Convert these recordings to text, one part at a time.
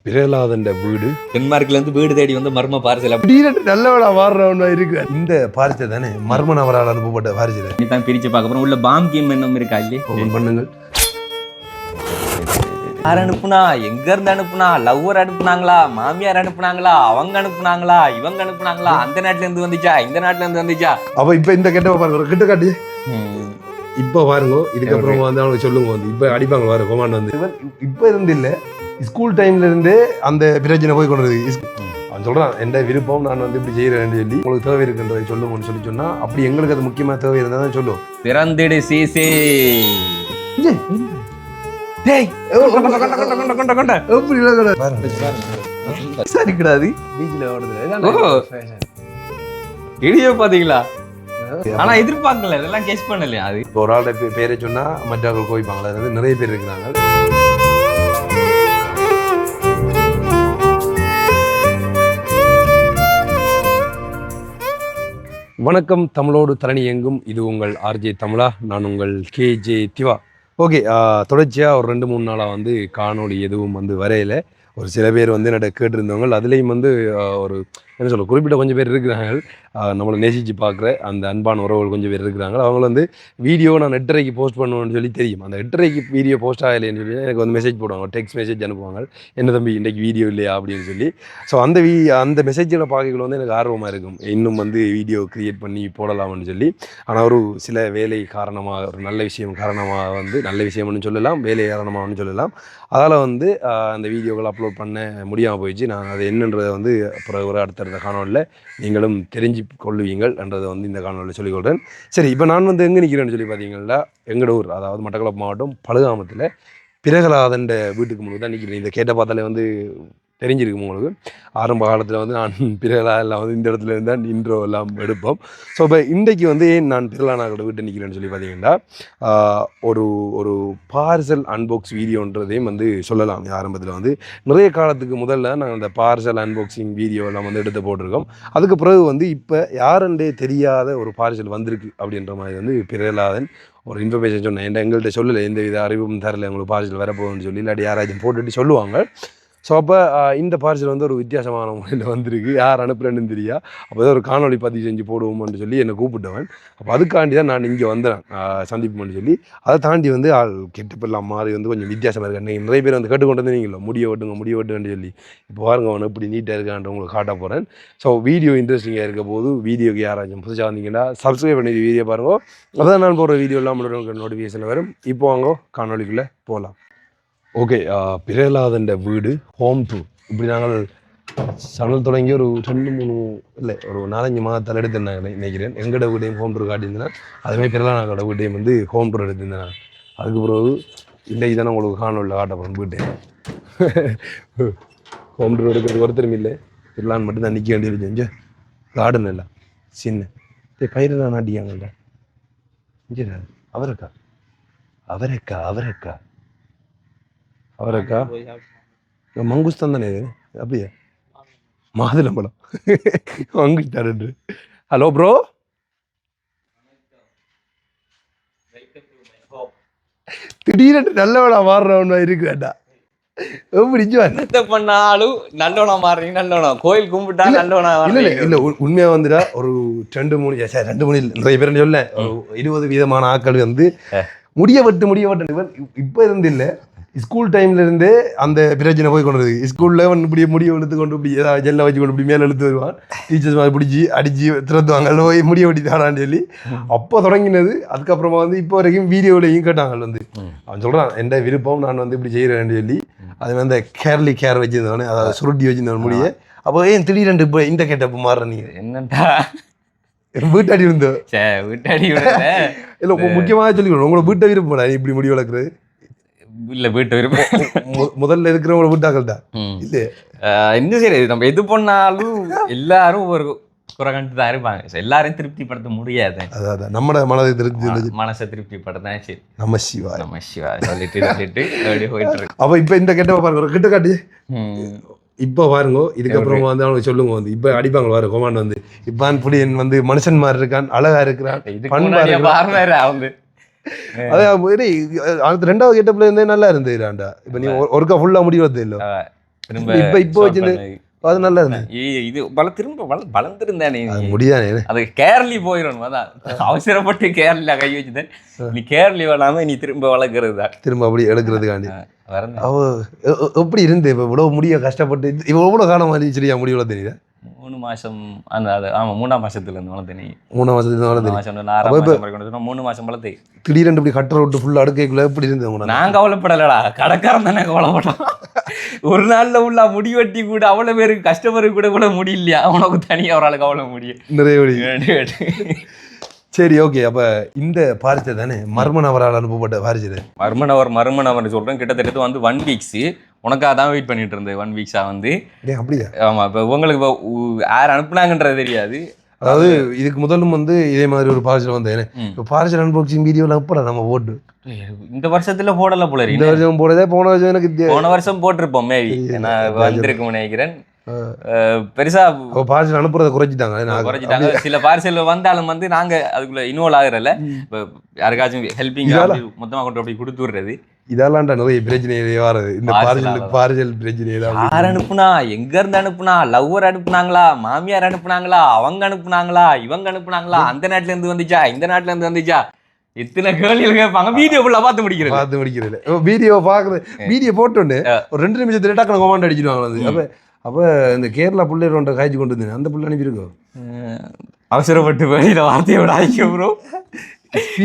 பிரகலாதண்ட வீடு டென்மார்க்ல இருந்து வீடு தேடி வந்து மர்ம பார்சல் நல்லவடா மாறுறவனா இருக்கு. இந்த பாரிசை தானே மர்ம நபரால் அனுப்பப்பட்ட பாரிசை நீ தான் பிரிச்சு பார்க்க அப்புறம் உள்ள பாம் கேம் என்னும் இருக்கா இல்லையே ஓபன் பண்ணுங்கள். யார் அனுப்புனா, எங்க இருந்து அனுப்புனா, லவ்வர் அனுப்புனாங்களா, மாமியார் அனுப்புனாங்களா, அவங்க அனுப்புனாங்களா, இவங்க அனுப்புனாங்களா, அந்த நாட்டுல இருந்து வந்துச்சா, இந்த நாட்டுல இருந்து வந்துச்சா? அப்ப இப்ப இந்த கெட்ட பாருங்க கிட்ட காட்டி இப்ப பாருங்க. இதுக்கப்புறம் வந்து அவங்க சொல்லுங்க வந்து இப்ப அடிப்பாங்க பாரு கொமாண்ட் வந்து இப்ப இருந்து இல்ல ஸ்கூல் டைம்ல இருந்தே அந்த பிரச்சனை போய் கொண்டு அவன் சொல்றான் எந்த விருப்பம் நான் வந்து இப்படி செய்யறேன் சொல்லி உங்களுக்கு தேவை இருக்குன்றதை சொல்லுங்கன்னு சொல்லி சொன்னா அப்படி எங்களுக்கு அது முக்கியமா தேவை இருந்தா தான் சொல்லுவோம். பிறந்திடு சீசே வீடியோ பாத்தீங்களா? ஆனா எதிர்பார்க்கல, இதெல்லாம் கெஸ் பண்ணலையா? அது ஒரு ஆளோட பேரை சொன்னா மற்றவர்கள் கோய்ப்பாங்களா? அது நிறைய பேர் இருக்கிறாங்க. வணக்கம், தமிழோடு தரணி எங்கும். இது உங்கள் ஆர்ஜே தமிழா, நான் உங்கள் கேஜே திவா. ஓகே, தொடர்ச்சியாக ஒரு 2-3 நாளாக வந்து காணொளி எதுவும் வந்து வரையில. ஒரு சில பேர் வந்து என்னோட கேட்டிருந்தவங்க, அதுலேயும் வந்து ஒரு என்ன சொல்ல குறிப்பிட்ட கொஞ்சம் பேர் இருக்கிறாங்க. நம்மளை நேசித்து பார்க்குற அந்த அன்பான உறவுகள் கொஞ்சம் பேர் இருக்கிறாங்க. அவங்க வந்து வீடியோ நான் 8:30க்கு போஸ்ட் பண்ணுவேன்னு சொல்லி தெரியும். அந்த 8:30க்கு வீடியோ போஸ்ட் ஆகலைன்னு சொல்லி எனக்கு வந்து மெசேஜ் போடுவாங்க, டெக்ஸ்ட் மெசேஜ் அனுப்புவாங்க, என்ன தம்பி இன்றைக்கி வீடியோ இல்லையா அப்படின்னு சொல்லி. ஸோ அந்த மெசேஜோட பார்க்கல வந்து எனக்கு ஆர்வமாக இருக்கும், இன்னும் வந்து வீடியோ க்ரியேட் பண்ணி போடலாம்னு சொல்லி. ஆனால் ஒரு சில வேலை காரணமாக, ஒரு நல்ல விஷயம் காரணமாக வந்து, நல்ல விஷயம்னு சொல்லலாம், வேலை காரணமாகனு சொல்லலாம், அதால் வந்து அந்த வீடியோக்கள் அப்லோட் பண்ண முடியாமல் போயிடுச்சு. நான் அது என்னன்றதை வந்து அப்புறம் ஒரு அடுத்தடுத்த காணொலியில் நீங்களும் தெரிஞ்சு கொள்ளுவீங்கள் என்றதை வந்து இந்த காணொலியில் சொல்லிக்கொள்கிறேன். சரி, இப்போ நான் வந்து எங்கே நிற்கிறேன்னு சொல்லி பார்த்தீங்கன்னா, எங்களோட ஊர், அதாவது மட்டக்களப்பு மாவட்டம் பழுகாமத்தில் பிரகலாதண்ட வீட்டுக்கு முன்னாடி தான் நிற்கிறேன். இதை கேட்ட பார்த்தாலே வந்து தெரிஞ்சிருக்கும் உங்களுக்கு. ஆரம்ப காலத்தில் வந்து நான் பிரகலாதெல்லாம் வந்து இந்த இடத்துல இருந்தால் இன்ட்ரோ எல்லாம் எடுப்போம். ஸோ இப்போ இன்றைக்கு வந்து ஏன் நான் பிரகலாதனோட வீட்டை நிற்கிறேன்னு சொல்லி பார்த்தீங்கன்னா, ஒரு பார்சல் அன்பாக்ஸ் வீடியோன்றதையும் வந்து சொல்லலாம். ஆரம்பத்தில் வந்து நிறைய காலத்துக்கு முதல்ல நாங்கள் அந்த பார்சல் அன்பாக்சிங் வீடியோ எல்லாம் வந்து எடுத்து போட்டிருக்கோம். அதுக்கு பிறகு வந்து இப்போ யாருன்றே தெரியாத ஒரு பார்சல் வந்திருக்கு அப்படின்ற மாதிரி வந்து பிரகலாதன் ஒரு இன்ஃபர்மேஷன் சொன்னேன். எங்கள்கிட்ட சொல்லலை, எந்த வித அறிவும் தரல, உங்களுக்கு பார்சல் வரப்போகுதுன்னு சொல்லி, இல்லாட்டி யாராச்சும் போட்டுட்டு சொல்லுவாங்க. ஸோ அப்போ இந்த பார்சல் வந்து ஒரு வித்தியாசமான முறையில் வந்திருக்கு, யார் அனுப்புகிறேன்னு தெரியா. அப்போ தான் ஒரு காணொலி பதிவு செஞ்சு போடுவோம்னு சொல்லி என்னை கூப்பிட்டவன். அப்போ அதுக்காண்டி தான் நான் இங்கே வந்தேன் சந்திப்போம்னு சொல்லி. அதை தாண்டி வந்து கெட்டப்பெல்லாம் மாறி வந்து கொஞ்சம் வித்தியாசமாக இருக்கு. நிறைய பேர் வந்து கேட்டுக்கொண்டு வந்து நீங்களோ முடிய வெட்டுன்னு சொல்லி. இப்போ பாருங்க அவன் எப்படி நீட்டாக இருக்கான்ற உங்களுக்கு காட்ட போகிறேன். ஸோ வீடியோ இன்ட்ரெஸ்டிங்காக இருக்க போது வீடியோக்கு யாராச்சும் புதுசாக வந்தீங்கன்னா சப்ஸ்கிரைப் பண்ணி வீடியோ பாருங்க. அதான் நான் போகிற வீடியோ எல்லாம் நோட்டிஃபிகேஷன் வரும். இப்போ வாங்க காணொலிக்குள்ளே போகலாம். ஓகே, பிரகலாதண்ட வீடு ஹோம் டூர். இப்படி நாங்கள் சனல் தொடங்கி ஒரு 2-3 இல்லை ஒரு 4-5 மாதத்தால் எடுத்திருந்தாங்க நினைக்கிறேன். எங்களோட வீட்டையும் ஹோம் டூர் காட்டியிருந்தேன். அதுமாதிரி பிரகலாதனோட வீட்டையும் வந்து ஹோம் டூர் எடுத்திருந்தேன். அதுக்கு பிறகு இன்றைக்கு தானே உங்களுக்கு காணொலியில் காட்டப்போம் வீட்டை. ஹோம் டூர் எடுக்கிறதுக்கு ஒருத்தரும் இல்லை, பிரகலான் மட்டும்தான் நிற்க வேண்டியது. இங்கே கார்டன் இல்லை சின்ன பயிரெல்லாம் நாட்டியாங்கல்ல. இங்கே அவரைக்கா அவரைக்கா அவரைக்கா அவரைக்கா மங்குஸ்தான் தானே இது? அப்படியே மாதுளம்பழம் மங்குஸ்தான். ஹலோ ப்ரோ, திடீரென்று நல்லவனா மாறுறவனா இருக்குடா. எப்படி பண்ணாலும் நல்லவனா மாறுறீங்க, நல்லவனா கோயில் கும்பிட்டா நல்லவனா இல்லை இல்லை உண்மையா வந்துடா. ஒரு 2-3 நிறைய பேர் சொல்ல ஒரு 20 விதமான ஆட்கள் வந்து முடிய வெட்டு இப்ப இருந்து இல்லை, ஸ்கூல் டைம்ல இருந்தே அந்த பிரச்சனை போய் கொண்டு வருது. ஸ்கூல்ல இப்படி முடிய எடுத்து கொண்டு இப்படி ஏதாவது ஜெல்லை வச்சு கொண்டு இப்படி மேலே எடுத்து வருவான், டீச்சர்ஸ் மாதிரி பிடிச்சி அடிச்சு திறத்துவாங்க, போய் முடிய வெட்டி தாடான்னு சொல்லி அப்போ தொடங்கினது. அதுக்கப்புறமா வந்து இப்போ வரைக்கும் வீடியோவிலையும் கேட்டாங்க வந்து, அவன் சொல்கிறான் எந்த விருப்பம் நான் வந்து இப்படி செய்கிறேன்னு சொல்லி. அது வந்து கேர் வச்சுருந்தவனே, அதாவது சுருட்டி வச்சுருந்தவன் முடிய. அப்போ ஏன் திடீரென்று இப்போ இந்த கேட்டப்போ மாறுற நீங்கள் என்னண்டா வீட்டாடி இருந்தோம் வீட்டாடி இல்லை முக்கியமாக சொல்லிக்கணும். உங்களோட வீட்டை விருப்பம் இப்படி முடி வளர்க்குறது இல்லை, வீட்டு விருப்பம் முதல்ல இருக்கிறவங்கள வீட்டாக்கள் தான் இல்லை. இன்னும் சரி, நம்ம எது பண்ணாலும் எல்லாரும் ஒரு குறை கண்டு தான் இருப்பாங்க. எல்லாரையும் திருப்திப்படுத்த முடியாது. அதான் நம்மட மனசை திருப்திப்படுத்தான். சரி, நம்ம சிவா சொல்லிட்டு அப்படியே போயிட்டு இருக்கு. அப்போ இப்போ இந்த கெட்ட பாருங்க கிட்ட காட்டி இப்போ பாருங்க. இதுக்கப்புறமா வந்து அவனுக்கு சொல்லுங்க வந்து இப்போ அடிப்பாங்க பாரு கொமாண்ட் வந்து, இப்பான் புடியன் வந்து மனுஷன் மாதிரி இருக்கான், அழகா இருக்கிறான், அவங்க அதே 2வது கெட்டப்ல இருந்தே நல்லா இருந்ததுடா. இப்போ நீ ஒருக்கா ஃபுல்லா முடிவு இல்லை திரும்ப இப்போ வச்சு அது நல்லது. இது திரும்ப வளர்ந்துருந்தானே முடியாதே, அது கேரளி போயிடும். அதான் அவசரப்பட்டு கேரளா கை வச்சுதான். நீ கேரளி வேணாம நீ திரும்ப வளர்க்கறது தான், திரும்ப அப்படி எடுக்கிறதுக்காண்டி. எப்படி இருந்து இப்போ இவ்வளோ முடிய கஷ்டப்பட்டு இப்போ எவ்வளோ காலம் மாதிரி சரியா முடியல தெரியுதா? 3 மாசம் அந்த அது ஆமா 3ஆம் மாசத்துல இருந்து வளர்த்து. நீ 3ஆம் மாசத்துல வளர்த்து 3 மாசம் வளர்த்து திடீரென்று இப்படி கட்டுற விட்டு ஃபுல்லா அடுக்கைக்குள்ள எப்படி இருந்தது? நான் கவலைப்படலடா, கடைக்காரன் தானே கவலைப்படான். ஒரு நாள்ல உள்ள முடி வெட்டி கூட அவ்வளவு பேருக்கு கஸ்டமருக்கு கூட முடியலையா, அவனுக்கு தனியா ஒரு ஆளுக்கு அவ்வளவு முடியும் நிறைய. சரி, ஓகே. அப்ப இந்த பாரிச்சை தானே மர்மநவரால் அனுப்பப்பட்ட பாரிச்சது? மர்மநவர் சொல்றேன். கிட்டத்தட்ட வந்து 1 வீக்ஸ் உனக்காக தான் வெயிட் பண்ணிட்டு இருந்தேன். 1 வீக்ஸா வந்து. அப்படியா? ஆமா. இப்போ உங்களுக்கு இப்போ யார் அனுப்புனாங்கன்றது தெரியாது. அதாவது இதுக்கு முதலும் வந்து இதே மாதிரி ஒரு பார்சல் வந்தேன். இப்போ பார்சல் அன்பாக்சிங் வீடியோலாம் எப்படா நம்ம போட்டு இந்த வருஷத்துல போடல போல. இந்த வருஷம் போடதே, போன வருஷம் போட்டிருப்போம் மேபி. நான் வந்திருக்கும் நினைக்கிறேன். பெருசா பார்சல் அனுப்புறதை குறைச்சிட்டாங்க. சில பார்சல் வந்தாலும் வந்து நாங்க அதுக்குள்ள இன்வால்வ் ஆகுறல. யாருக்காச்சும் ஹெல்பிங் மொத்தமா கொண்டு அப்படி கொடுத்து விடுறது. இதெல்லாம் நிறைய பிரச்சனையே வர்றது. இந்த பார்சல் பிரச்சனை யார் அனுப்புனா, எங்க இருந்து அனுப்புனா, லவ்வர் அனுப்புனாங்களா, மாமியார் அனுப்புனாங்களா, அவங்க அனுப்புனாங்களா, இவங்க அனுப்புனாங்களா, அந்த நாட்டுல இருந்து வந்துச்சா, இந்த நாட்டுல இருந்து வந்துச்சா, எத்தனை கேள்விகள் கேட்பாங்க. வீடியோ ஃபுல்லா பார்த்து முடிக்கிறது. வீடியோ பாக்குறது. வீடியோ போட்டோன்னு ஒரு 2 நிமிஷத்துல டக்குனு கமெண்ட் அடிச்சிடுவாங்க. அப்ப இந்த கேரளா பிள்ளைகள் ஒன்றை காய்ச்சி கொண்டு வந்தேன், அந்த பிள்ளை அனுப்பியிருக்கோம். அவசரப்பட்டு வெளியில வார்த்தையை விட ஆகிக்க ப்ரோ.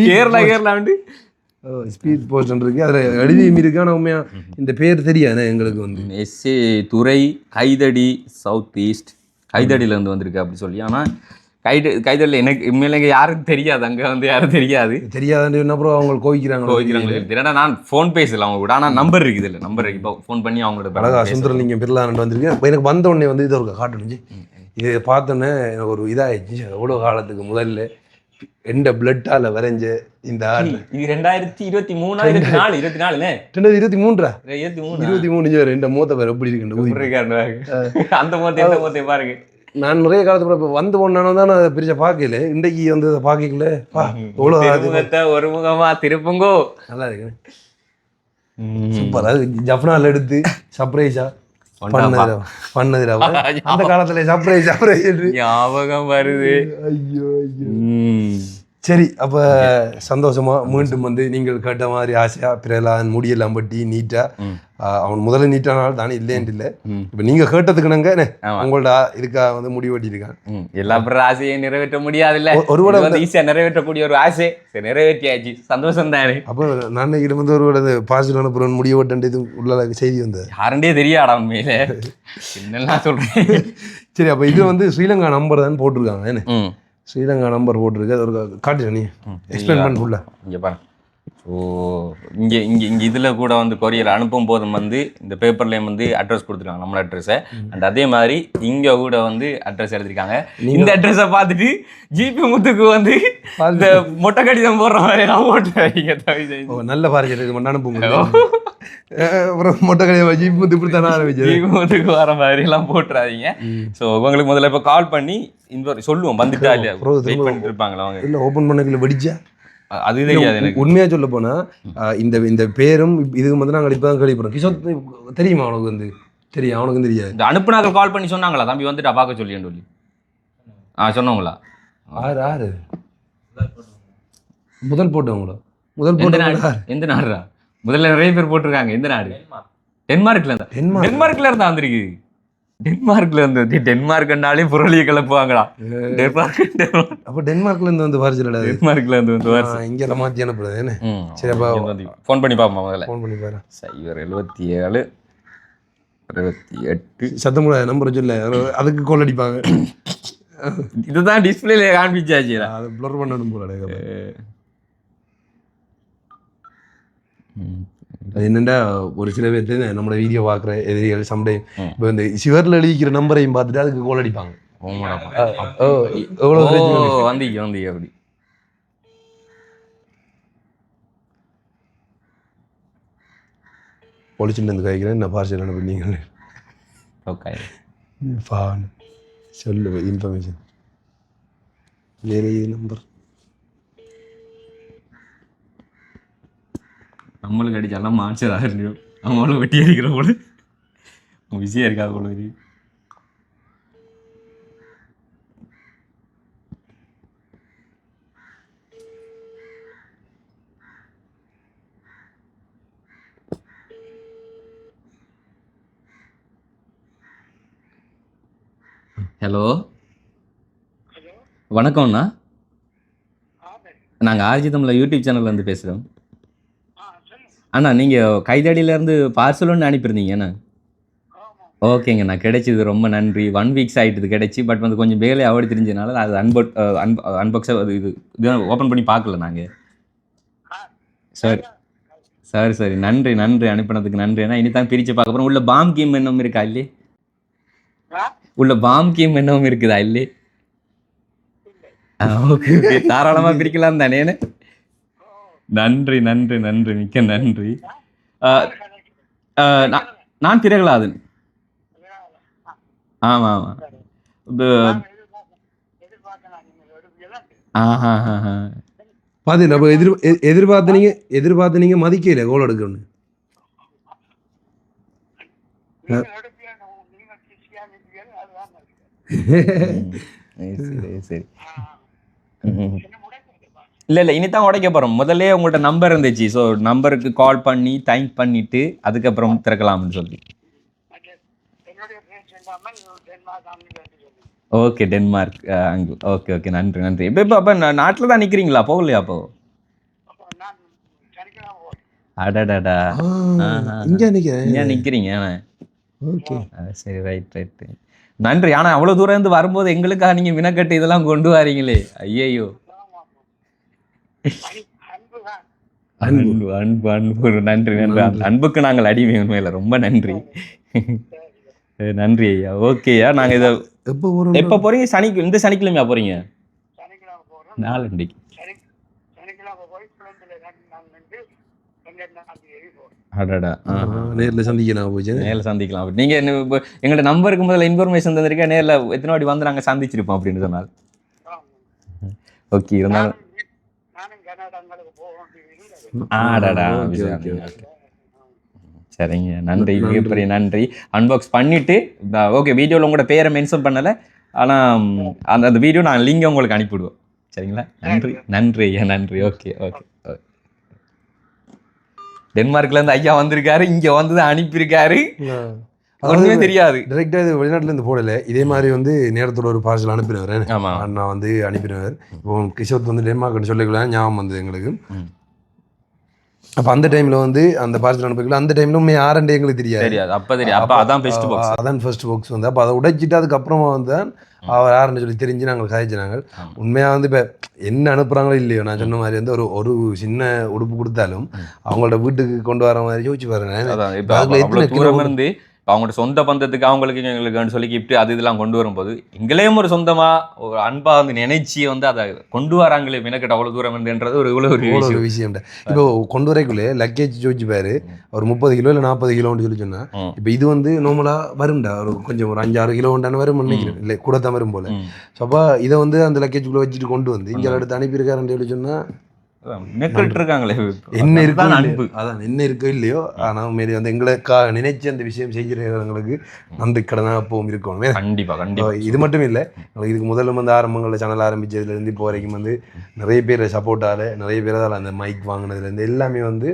கேரளா வந்து ஸ்பீட் போஸ்ட் இருக்கு, அதில் எழுதி இருக்கு. ஆனால் உண்மையா இந்த பேர் தெரியாது எங்களுக்கு. வந்து எஸ்ஏ துறை கைதடி சவுத் ஈஸ்ட், கைதடியில வந்திருக்கு அப்படி சொல்லி. ஆனால் கைதடியில் எனக்கு உண்மையில யாருக்கும் தெரியாது, அங்கே வந்து யாரும் தெரியாதுன்னு அப்புறம் அவங்க கோவிக்கிறாங்க. நான் ஃபோன் பேசல அவங்க கூட, ஆனால் நம்பர் இருக்குது. இல்லை நம்பர் இப்போ ஃபோன் பண்ணி அவங்களோட அழகா சுந்தரலிங்கம் பிர்லான்னு வந்திருக்கேன். எனக்கு வந்த உடனே வந்து இது ஒரு காட்டுனுச்சு. இதை பார்த்தோன்னே எனக்கு ஒரு இதாகிடுச்சு. எவ்வளோ காலத்துக்கு முதல்ல எந்த பிளட்டால வரைஞ்ச இந்த ஆள். இது 2023 இந்த மூத்த பேர் எப்படி இருக்கு அந்த மூத்த பாருங்க. நான் நிறைய காலத்துல வந்து போனாலும் தான் அதை பிரிச்ச பார்க்கல. இன்றைக்கு வந்து அதை பார்க்கல. ஒரு முகமா திருப்புங்கோ நல்லா இருக்கு, சூப்பர். அது ஜப்னால எடுத்து சர்ப்ரைஸா பண்ணது அந்த காலத்துல சர்ப்ரைஸ் ஞாபகம் வருது. ஐயோ ஐயோ. சரி, அப்போ சந்தோஷமா மீண்டும் வந்து நீங்கள் கேட்ட மாதிரி ஆசையா பிறலாம் முடியெல்லாம் பட்டி நீட்டா அவன் முதல்ல நீட்டானால் தானே இல்லைன்னு இல்லை. இப்போ நீங்கள் கேட்டதுக்குனாங்க உங்களோட இதுக்காக வந்து முடிவு கட்டியிருக்கான். எல்லா ஆசையும் நிறைவேற்ற முடியாது இல்லை, ஒருவேளை வந்து ஈஸியாக நிறைவேற்றக்கூடிய ஒரு ஆசை நிறைவேற்றியாச்சு, சந்தோஷம் தானே. அப்போ நான் இதில் வந்து ஒருவேளை பார்சல் அனுப்புறேன் முடிவு கட்டேன் இது உள்ள செய்தி வந்தது யாருண்டே தெரியாடா உண்மையில என்னெல்லாம் சொல்கிறேன். சரி, அப்போ இது வந்து ஸ்ரீலங்கா நம்பர் தான் போட்டிருக்காங்க. என்ன ஸ்ரீலங்கா நம்பர் போட்டிருக்கு, அது ஒரு காட்டுறேன், நீ எக்ஸ்பிளைன் பண்ண ஃபுல்லாக. இங்கே பாருங்க. ஸோ இங்கே இங்கே இங்கே இதில் கூட வந்து கொரியர் அனுப்பும் போதும் வந்து இந்த பேப்பர்லேயும் வந்து அட்ரஸ் கொடுத்துருக்காங்க, நம்மளோட அட்ரஸை. அண்ட் அதே மாதிரி இங்கே கூட வந்து அட்ரஸ் எழுதிருக்காங்க. இந்த அட்ரஸை பார்த்துட்டு ஜிபி முத்துக்கு வந்து இந்த மொட்டை கடிதம் போடுற மாதிரி நான் போட்டுறேன். நல்ல பாருங்க, இது மட்டும் அனுப்புங்க. அப்புறம் மொட்டை கடிதம் ஜிபி முத்து இப்படி தானே ஆரம்பிச்சு ஜிபி முத்துக்கு வர மாதிரி எல்லாம் போட்டுறாதீங்க. ஸோ உங்களுக்கு முதல்ல இப்போ கால் பண்ணி இந்த சொல்லுவோம் வந்துட்டா இல்லையா, வெயிட் பண்ணிட்டு இருப்பாங்களா அவங்க. இல்லை ஓப்பன் பண்ணக்குள்ள வெடிச்சா அது தெரியாது எனக்கு. உண்மையா சொல்ல போனா இந்த பேரும் இதுக்கு வந்து நாங்கள் இப்போ தான் கேள்விப்படுறோம். கிஷோர் தெரியுமா அவனுக்கு? வந்து தெரியும், அவனுக்கும் தெரியாது. இந்த அனுப்புனாங்க கால் பண்ணி சொன்னாங்களா தம்பி வந்துட்டு பார்க்க சொல்லின்னு சொல்லி சொன்னவங்களா? ஆறு முதல் போட்டவங்களா? முதல் போட்ட எந்த நாடுரா? முதல்ல நிறைய பேர் போட்டிருக்காங்க. எந்த நாடு? டென்மார்க்ல இருந்தா வந்திருக்கு. டென்மார்க்ல இருந்து டென்மார்க்னாலே புரளியை கிளப்புவாங்களா? அப்போ டென்மார்க்ல இருந்து வந்து வாரிசலடா. டென்மார்க்ல இருந்து வந்து வாரிசல் இங்க மாத்தி அனுப்புறது என்ன? சரி, அப்ப ஃபோன் பண்ணி பாப்போம். முதல்ல ஃபோன் பண்ணி பாரு. 077 28 சத்தம் கூட நம்பர் சொல்ல, அதுக்கு கால் அடிப்பாங்க. இதுதான் டிஸ்பிளேல காண்பிச்சாச்சு, அதை ப்ளர் பண்ணணும் போல. அது என்னென்னா ஒரு சில பேர் நம்மளோட வீடியோ பார்க்குற எதிரிகள் சம்டைம் இப்போ இந்த சிவரில் எழுதிக்கிற நம்பரையும் பார்த்துட்டு அதுக்கு கோல் அடிப்பாங்க. எவ்வளோ வந்தீங்க அப்படி பொலிச்சுட்டு வந்து கேட்குறேன். என்ன பார்சல் அனுப்புனீங்க? சொல்லு இன்ஃபர்மேஷன். வேறு நம்பர் நம்மளுக்கு அடிச்சாலாம் மான்சர் ஆகிருக்கும், அவங்களும் வெட்டி அடிக்கிற போல. பிஸியாக இருக்கா போல இது. ஹலோ வணக்கம்ண்ணா, நாங்கள் ஆர்ஜி தமிழ் யூடியூப் சேனல்லேருந்து பேசுகிறோம். அண்ணா நீங்கள் கைதடியிலேருந்து பார்சல் ஒன்று அனுப்பியிருந்தீங்க அண்ணா. ஓகேங்க, நான் கிடைச்சிது, ரொம்ப நன்றி. 1 வீக்ஸ் ஆகிட்டுது கிடைச்சி. பட் வந்து கொஞ்சம் வேலை அவடி தெரிஞ்சதுனால அது அன்பாக்ஸாக அது இது ஓப்பன் பண்ணி பார்க்கல நாங்கள். சரி சரி சரி, நன்றி நன்றி, அனுப்பினதுக்கு நன்றி. ஏன்னா இனி தான் பிரித்து பார்க்க போகிறோம். உள்ள பாம் கேம் என்னவும் இருக்கா இல்லையே? உள்ள பாம் கேம் என்னவும் இருக்குதா இல்லையே? ஓகே ஓகே, தாராளமாக பிரிக்கலாம் தானே. நன்றி நன்றி நன்றி, மிக்க நன்றி. நான் திரகலாதன். ஆமாம் ஆமாம். பாத்தீங்களா, அப்போ எதிர்பார்த்து நீங்க மதிக்கல கோல் எடுக்கணும். சரி சரி. இல்லை இல்லை, இனி தான் உடைக்க போகிறோம். முதல்ல உங்கள்கிட்ட நம்பர் இருந்துச்சு. ஸோ நம்பருக்கு கால் பண்ணி தேங்க் பண்ணிவிட்டு அதுக்கப்புறம் திறக்கலாம்னு சொல்லி. ஓகே, டென்மார்க் அங்கே. ஓகே ஓகே, நன்றி நன்றி. இப்போ அப்போ நாட்டில் தான் நிற்கிறீங்களா, போகலையா அப்போ? அடடா, இங்கே நிற்கிறீங்க. சரி, ரைட் ரைட், நன்றி. ஆனால் அவ்வளோ தூரம் இருந்து வரும்போது எங்களுக்காக நீங்கள் வினக்கட்டு இதெல்லாம் கொண்டு வரீங்களே, ஐயையோ. அன்பு அன்பு அன்பு, நன்றி நன்றி. அந்த அன்புக்கு நாங்கள் அடிமை, உண்மையில ரொம்ப நன்றி. நன்றி ஐயா. ஓகேயா, நாங்கள் இதை எப்போ போகிறீங்க? இந்த சனிக்கிழமையா போகிறீங்க? நாளன்னைக்கு. அடடா, நேரில் சந்திக்கலாம் போச்சு. நேரில் சந்திக்கலாம். நீங்கள் எங்கள்கிட்ட நம்பருக்கு முதல்ல இன்ஃபர்மேஷன் தந்திருக்கேன். நேரில் எத்தனை வாட்டி வந்து நாங்கள் சந்திச்சிருப்போம் அப்படின்னு சொன்னால். ஓகே, இருந்தாலும் ஆடாடா, சரிங்க, நன்றி, மிகப்பெரிய நன்றி. அன்பாக்ஸ் பண்ணிட்டு ஓகே, வீடியோவில் உங்களோட பேரை மென்ஷன் பண்ணலை, ஆனால் அந்த வீடியோ நான் லிங்கை உங்களுக்கு அனுப்பிவிடுவோம். சரிங்களா? நன்றி நன்றி ஐயா, நன்றி. Okay okay. டென்மார்க்லேருந்து ஐயா வந்திருக்காரு, இங்கே வந்து அனுப்பியிருக்காரு. ஒன்றுமே தெரியாது, டைரெக்டாக இது வெளிநாட்டிலேருந்து போடலை. இதே மாதிரி வந்து நேரத்தோட ஒரு பார்சல் அனுப்பினவர். ஆமாம், நான் வந்து அனுப்பினவர். இப்போ கிஷோத் வந்து டென்மார்க்னு சொல்லிக்கலாம் ஞாபகம் வந்து எங்களுக்கு. அப்போ அந்த டைமில் வந்து அந்த பார்சல் அனுப்பிக்கலாம். அந்த டைமில் உண்மை யாருன்னு எங்களுக்கு தெரியாது. அப்போ தெரியும். அப்போ அதான் ஃபர்ஸ்ட் பாக்ஸ். அதான் ஃபர்ஸ்ட் பாக்ஸ் வந்து. அப்போ அதை உடைச்சிட்டு அதுக்கப்புறமா வந்து அவர் யாருன்னு சொல்லி தெரிஞ்சு நாங்கள் சாதிச்சினாங்க. உண்மையாக வந்து இப்போ என்ன அனுப்புகிறாங்களோ இல்லையோ, நான் சொன்ன மாதிரி வந்து ஒரு சின்ன உடுப்பு கொடுத்தாலும் அவங்களோட வீட்டுக்கு கொண்டு வர மாதிரி யோசிச்சு பாருங்க. அவங்களோட சொந்த பந்தத்துக்கு அவங்களுக்கு எங்களுக்கு சொல்லி கிஃப்ட் அது இதெல்லாம் கொண்டு வரும்போது எங்களையும் ஒரு சொந்தமாக ஒரு அன்பாக வந்து நினைச்சி வந்து அதை கொண்டு வராங்களே மினக்கிட்ட அவ்வளோ தூரம் வந்துன்றது ஒரு விஷயம். இப்போ கொண்டு வரைக்குள்ளே லக்கேஜ் ஜோதிச்சு பாரு, ஒரு 30 கிலோ இல்லை 40 கிலோன்னு சொல்லி சொன்னா. இப்போ இது வந்து நார்மலாக வரும்டா, ஒரு கொஞ்சம் ஒரு 5-6 கிலோ உண்டான வரும் நினைக்கிறேன், இல்லை கூட தான் வரும் போல. ஸோ அப்போ இதை வந்து அந்த லக்கேஜுக்குள்ளே வச்சுட்டு கொண்டு வந்து இங்கே எடுத்து அனுப்பியிருக்காருன்னு சொல்லி சொன்னால் இருக்காங்களே, என்ன இருக்கு அன்பு, அதான் என்ன இருக்கோ இல்லையோ. ஆனால் மாரி வந்து எங்களுக்காக நினைச்சு அந்த விஷயம் செய்கிறவங்களுக்கு நன்றி கடனாக அப்பவும் இருக்கணும். கண்டிப்பாக கண்டிப்பாக. இது மட்டும் இல்லை, இதுக்கு முதல்ல வந்து ஆரம்பங்களில் சேனல் ஆரம்பித்ததுலேருந்து இப்போ வரைக்கும் வந்து நிறைய பேர் சப்போர்ட்டால், நிறைய பேரால் அந்த மைக் வாங்கினதுலேருந்து எல்லாமே வந்து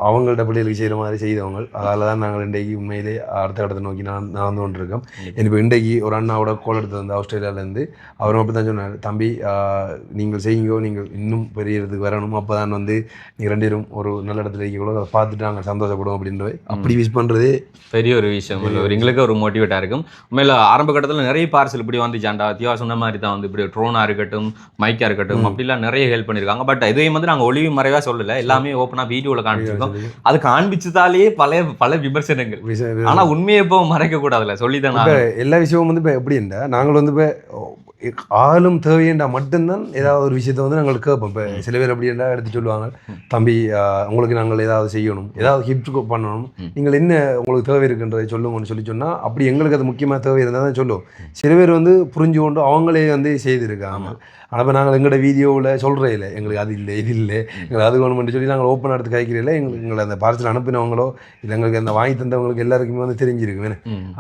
அவங்கள்ட்ட பிள்ளைகளுக்கு செய்கிற மாதிரி செய்தவங்க. அதால் தான் நாங்கள் இன்றைக்கு உண்மையிலே அடுத்த கட்டத்தை நோக்கி நடந்து கொண்டிருக்கோம். இப்போ இன்றைக்கு ஒரு அண்ணாவோட கோல் எடுத்து வந்து ஆஸ்திரேலியாவிலேருந்து அவரும் அப்படி தான் சொன்னார், தம்பி நீங்கள் செய்யுங்கோ, நீங்கள் இன்னும் பெரிய இடத்துக்கு வரணும், அப்போ தான் வந்து நீங்கள் 2 பேரும் ஒரு நல்ல இடத்துல இருக்கீங்களோ, அதை பார்த்துட்டு நாங்கள் சந்தோஷப்படுவோம் அப்படின்றது. அப்படி விஷ் பண்ணுறதே பெரிய ஒரு விஷயம், எங்களுக்கு ஒரு மோட்டிவேட்டாக இருக்கும். உண்மையில் ஆரம்ப கட்டத்தில் நிறைய பார்சல் இப்படி வந்துச்சாண்டா, திவா சொன்ன மாதிரி தான் வந்து இப்படி ட்ரோனாக இருக்கட்டும், மைக்காக இருக்கட்டும், அப்படிலாம் நிறைய ஹெல்ப் பண்ணியிருக்காங்க. பட் இதையும் வந்து நாங்கள் ஒளிவு மறைவாக சொல்லலை, எல்லாமே ஓப்பனாக வீடியோவில் காமிச்சிருக்கோம். அது காண்பிச்சதாலேயே பல விமர்சனங்கள். ஆனா உண்மையை இப்போ மறைக்க கூடாதுல்ல, சொல்லிதான் எல்லா விஷயமும் வந்து இப்போ எப்படி இருந்தா நாங்கள் வந்து இப்போ ஆளும் தேவையண்டா மட்டும்தான் ஏதாவது ஒரு விஷயத்த வந்து நாங்கள் கேட்போம். இப்போ சில பேர் அப்படின்னா எடுத்து சொல்லுவாங்க, தம்பி உங்களுக்கு நாங்கள் ஏதாவது செய்யணும், ஏதாவது ஹிப்ஸ் பண்ணணும், நீங்கள் என்ன உங்களுக்கு தேவை இருக்குன்றதை சொல்லுங்கன்னு சொன்னால் அப்படி எங்களுக்கு அது முக்கியமாக தேவை இருந்தால் தான் சொல்லுவோம். சில பேர் வந்து புரிஞ்சு கொண்டு அவங்களே வந்து செய்திருக்காங்க. ஆனால் இப்போ நாங்கள் எங்களோட வீடியோவில் சொல்கிறே இல்லை, எங்களுக்கு அது இல்லை இது இல்லை எங்களுக்கு அது வேணும்னு சொல்லி நாங்கள் ஓப்பன் எடுத்து காய்க்கிறதில்ல. எங்களை அந்த பார்சல் அனுப்பினவங்களோ இல்லை எங்களுக்கு அந்த வாங்கி தந்தவங்களுக்கு எல்லாருக்குமே வந்து தெரிஞ்சிருக்கு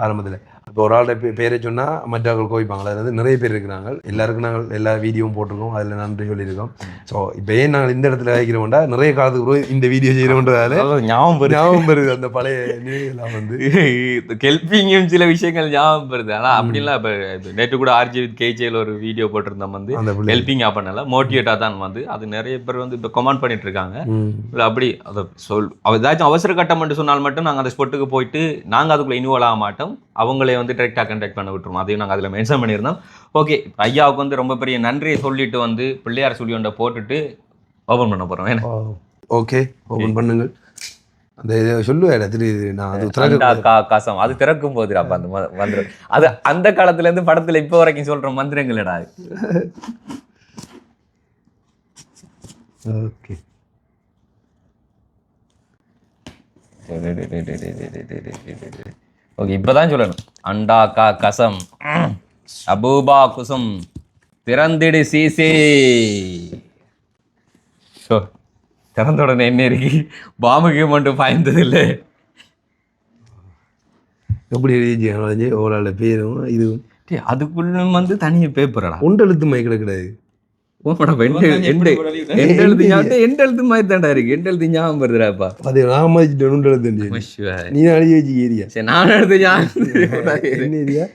ஆரம்பத்தில். இப்போ ஒரு ஆளோட பேரை சொன்னால் மற்றவர்கள் கோவிப்பாங்களா, அது வந்து நிறைய பேர் இருக்கிறாங்க. எல்லாருக்கும் நாங்கள் எல்லா வீடியோவும் போட்டிருக்கோம், அதில் நன்றி சொல்லியிருக்கோம். ஸோ இப்போ ஏன் நாங்கள் இந்த இடத்துல வைக்கிறோம்டா, நிறைய காலத்துக்கு இந்த வீடியோ செய்கிறோன்றதால ஞாபகம் வருது அந்த பழைய நினைவுகள்லாம் வந்து ஹெல்பிங்கும் சில விஷயங்கள் ஞாபகம் வருது. ஆனால் அப்படிலாம் இப்போ நேற்று கூட ஆர்ஜி வித் கேஜேல ஒரு வீடியோ போட்டிருந்தோம் வந்து ஹெல்பிங்காக பண்ணல, மோட்டிவேட்டாக தான் வந்து அது நிறைய பேர் வந்து இப்போ கமெண்ட் பண்ணிட்டு இருக்காங்க. இல்லை அப்படி அதை ஏதாச்சும் அவசர கட்டம் என்று சொன்னால் மட்டும் நாங்கள் அந்த ஸ்பாட்டுக்கு போயிட்டு நாங்கள் அதுக்குள்ளே இன்வால்வ் ஆக மாட்டோம், அவங்களே வந்து டைரெக்டாக கண்டக்ட் பண்ண விட்டுருவோம். அதையும் நாங்கள் அதில் மென்ஷன் பண்ணியிருந்தோம். ஓகே, ஐயாவுக்கு வந்து ரொம்ப பெரிய நன்றியை சொல்லிட்டு வந்து பிள்ளையார் சொல்லி ஒன்றை போட்டுட்டு ஓப்பன் பண்ண போகிறோம். ஏன்னா ஓகே, ஓப்பன் பண்ணுங்கள். அந்த இதை சொல்லுவேன் தெரியுது, நான் அது காசம் அது திறக்கும் போது அப்போ அந்த மந்திரம் அது அந்த காலத்துலேருந்து படத்தில் இப்போ வரைக்கும் சொல்கிற மந்திரங்களடா. ஓகே ஓகே, இப்போதான் சொல்லணும். அண்டா கா கசம் அபூபா குசம் திறந்திடு சீசே. திறந்த உடனே என்ன இருக்கு, பாம்புக்கு மட்டும் பாய்ந்தது இல்லை. எப்படி எழுதி ஓராள பேரும் இதுவும் அதுக்குள்ள வந்து தனிய பேப்பரடா, ஒன்றெழுத்து மை கிடக்கூடாது. எழுத்து மாதிரி தான்டா இருக்கு, எழுத்து ஞாபகம் வருதுடாப்பா. அது நான் நீ அழிய வச்சு ஏரியா. சரி, நான் எடுத்து என்ன ஏரியா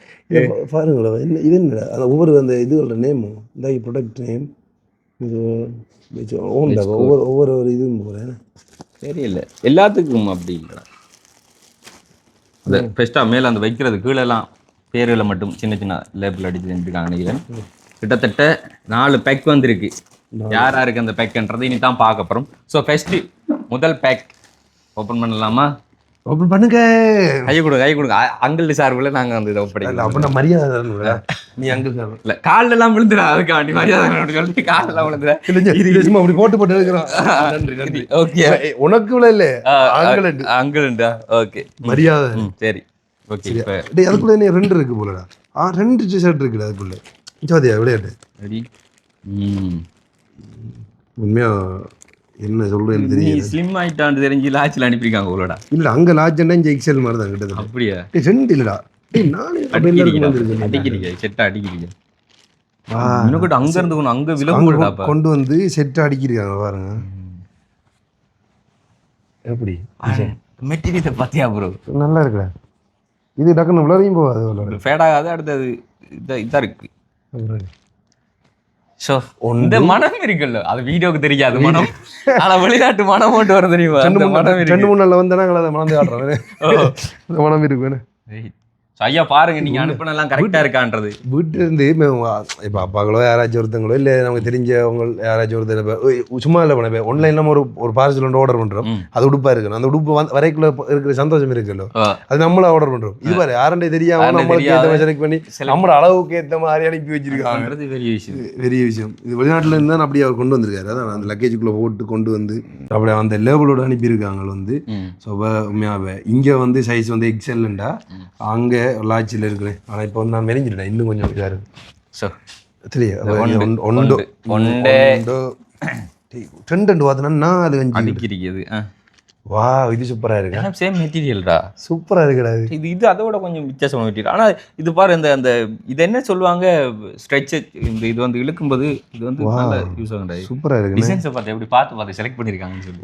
பாருங்களா, என்ன இது என்னடா அந்த ஒவ்வொரு அந்த இதுகளோட நேமும் இந்த ப்ரொடக்ட் நேம் இது ஒவ்வொரு ஒரு இதுவும் போகிறேன் தெரியல எல்லாத்துக்கும் அப்படி இல்லை. அந்த பெஸ்ட்டாக மேலே அந்த வைக்கிறது கீழெல்லாம் பேர்களை மட்டும் சின்ன சின்ன லேபிள் அடிச்சு செஞ்சுருக்காங்க நினைக்கிறேன். கிட்டத்தட்ட 4 பேக் வந்திருக்கு. யார் யாருக்கு அந்த பேக்ன்றது இனி தான் பார்க்க போகிறோம். ஸோ ஃபஸ்ட்டு முதல் பேக் ஓப்பன் பண்ணலாமா? ஓப்பன் பண்ணுங்க. கை கொடுங்க அங்கிள் சார்பில் நாங்கள் வந்து இதை ஒப்படைக்கலாம். அப்படின்னா மரியாதை நீ அங்கிள் சார் இல்லை காலெல்லாம் விழுந்துடா, அதுக்காண்டி மரியாதை சொல்லிட்டு காலெல்லாம் விழுந்துடா. அப்படி போட்டு இருக்கிறோம். நன்றி நன்றி. ஓகே, உனக்கு இவ்வளோ இல்லை அங்கிள்டா. ஓகே மரியாதை. சரி ஓகே. இப்போ அதுக்குள்ள என்ன 2 இருக்கு போலடா. 2 டிஷர்ட் இருக்குல்ல அதுக்குள்ள. ஜோதியா விளையாட்டு ரெடி. உண்மையா என்ன சொல்றேன்னு தெரியும். ஸ்லிம் ஆயிட்டான்னு தெரிஞ்சு லாட்சில் அனுப்பியிருக்காங்க உங்களோட. இல்ல அங்க லாட்ஜ் இங்க எக்ஸல் மாதிரி தான் கிட்டது. அப்படியா? 2 இல்லடா. நானே அடிக்கிறீங்க செட்டா அடிக்கிறீங்க. இன்னும் அங்க இருந்து அங்க விலங்குடா கொண்டு வந்து செட் அடிக்கிறாங்க பாருங்க. எப்படி மெட்டீரியல் பாத்தியா ப்ரோ? நல்லா இருக்குடா. இது டக்குன்னு விளரையும் போகாது, ஃபேட் ஆகாது. அடுத்தது இதா இருக்கு. இந்த மனம் இருக்குல்ல, அது வீடியோக்கு தெரியாது மனம், ஆனா வெளிநாட்டு மனம் போட்டு வர தெரியுமா? 2-3 நாள்ல வந்தா நாங்கள் அதை மறந்து காட்டுறோம். மனம் இருக்கு. ஐயா பாருங்க, நீங்க அனுப்பினெல்லாம் கரெக்டா இருக்கான்றது. வீட்டுல இருந்து இப்போ அப்பாக்களோ யாராச்சும் ஒருத்தங்களோ இல்லை நமக்கு தெரிஞ்சவங்க யாராச்சும் ஒருத்தர் சும்மா இல்லை பண்ண ஆன்லைன்ல ஒரு பார்சல் ஒன்று ஆர்டர் பண்றோம். அது உடுப்பா இருக்கணும். அந்த உடுப்பு வரைக்குள்ள இருக்கிற சந்தோஷம் இருக்குல்ல, அது நம்மள ஆர்டர் பண்றோம். இது பாரு யாருண்டே தெரியாம நம்மளுக்கு ஏற்ற மாதிரி செலக்ட் பண்ணி நம்மளோட அளவுக்கு ஏற்ற மாதிரி அனுப்பி வச்சிருக்காங்க. பெரிய விஷயம். இது வெளிநாட்டுல இருந்து தான் அப்படி அவர் கொண்டு வந்திருக்காரு. அதான் அந்த லக்கேஜுக்குள்ள போட்டு கொண்டு வந்து அப்படி அந்த லேபிளோட அனுப்பியிருக்காங்க வந்து. ஸோ உண்மையாவே இங்க வந்து சைஸ் வந்து எக்ஸல்ண்டா, அங்கே லாட்சியில் இருக்கிறேன். ஆனால் இப்போ வந்து நான் மெலிஞ்சிட்டேன், இன்னும் கொஞ்சம் இதாக இருக்கு. வா இது சூப்பராக இருக்கு. சேம் மெட்டீரியல்டா, சூப்பராக இருக்குடா. இது அதோட கொஞ்சம் வித்தியாசமான மெட்டீரியல். ஆனால் இது பாரு, இந்த இது என்ன சொல்லுவாங்க, ஸ்ட்ரெச். இது வந்து இழுக்கும்போது இது வந்து நல்லா யூஸ் ஆகுது. சூப்பராக இருக்கு. டிசைன்ஸை பார்த்து எப்படி பார்த்து செலக்ட் பண்ணியிருக்காங்கன்னு சொல்லி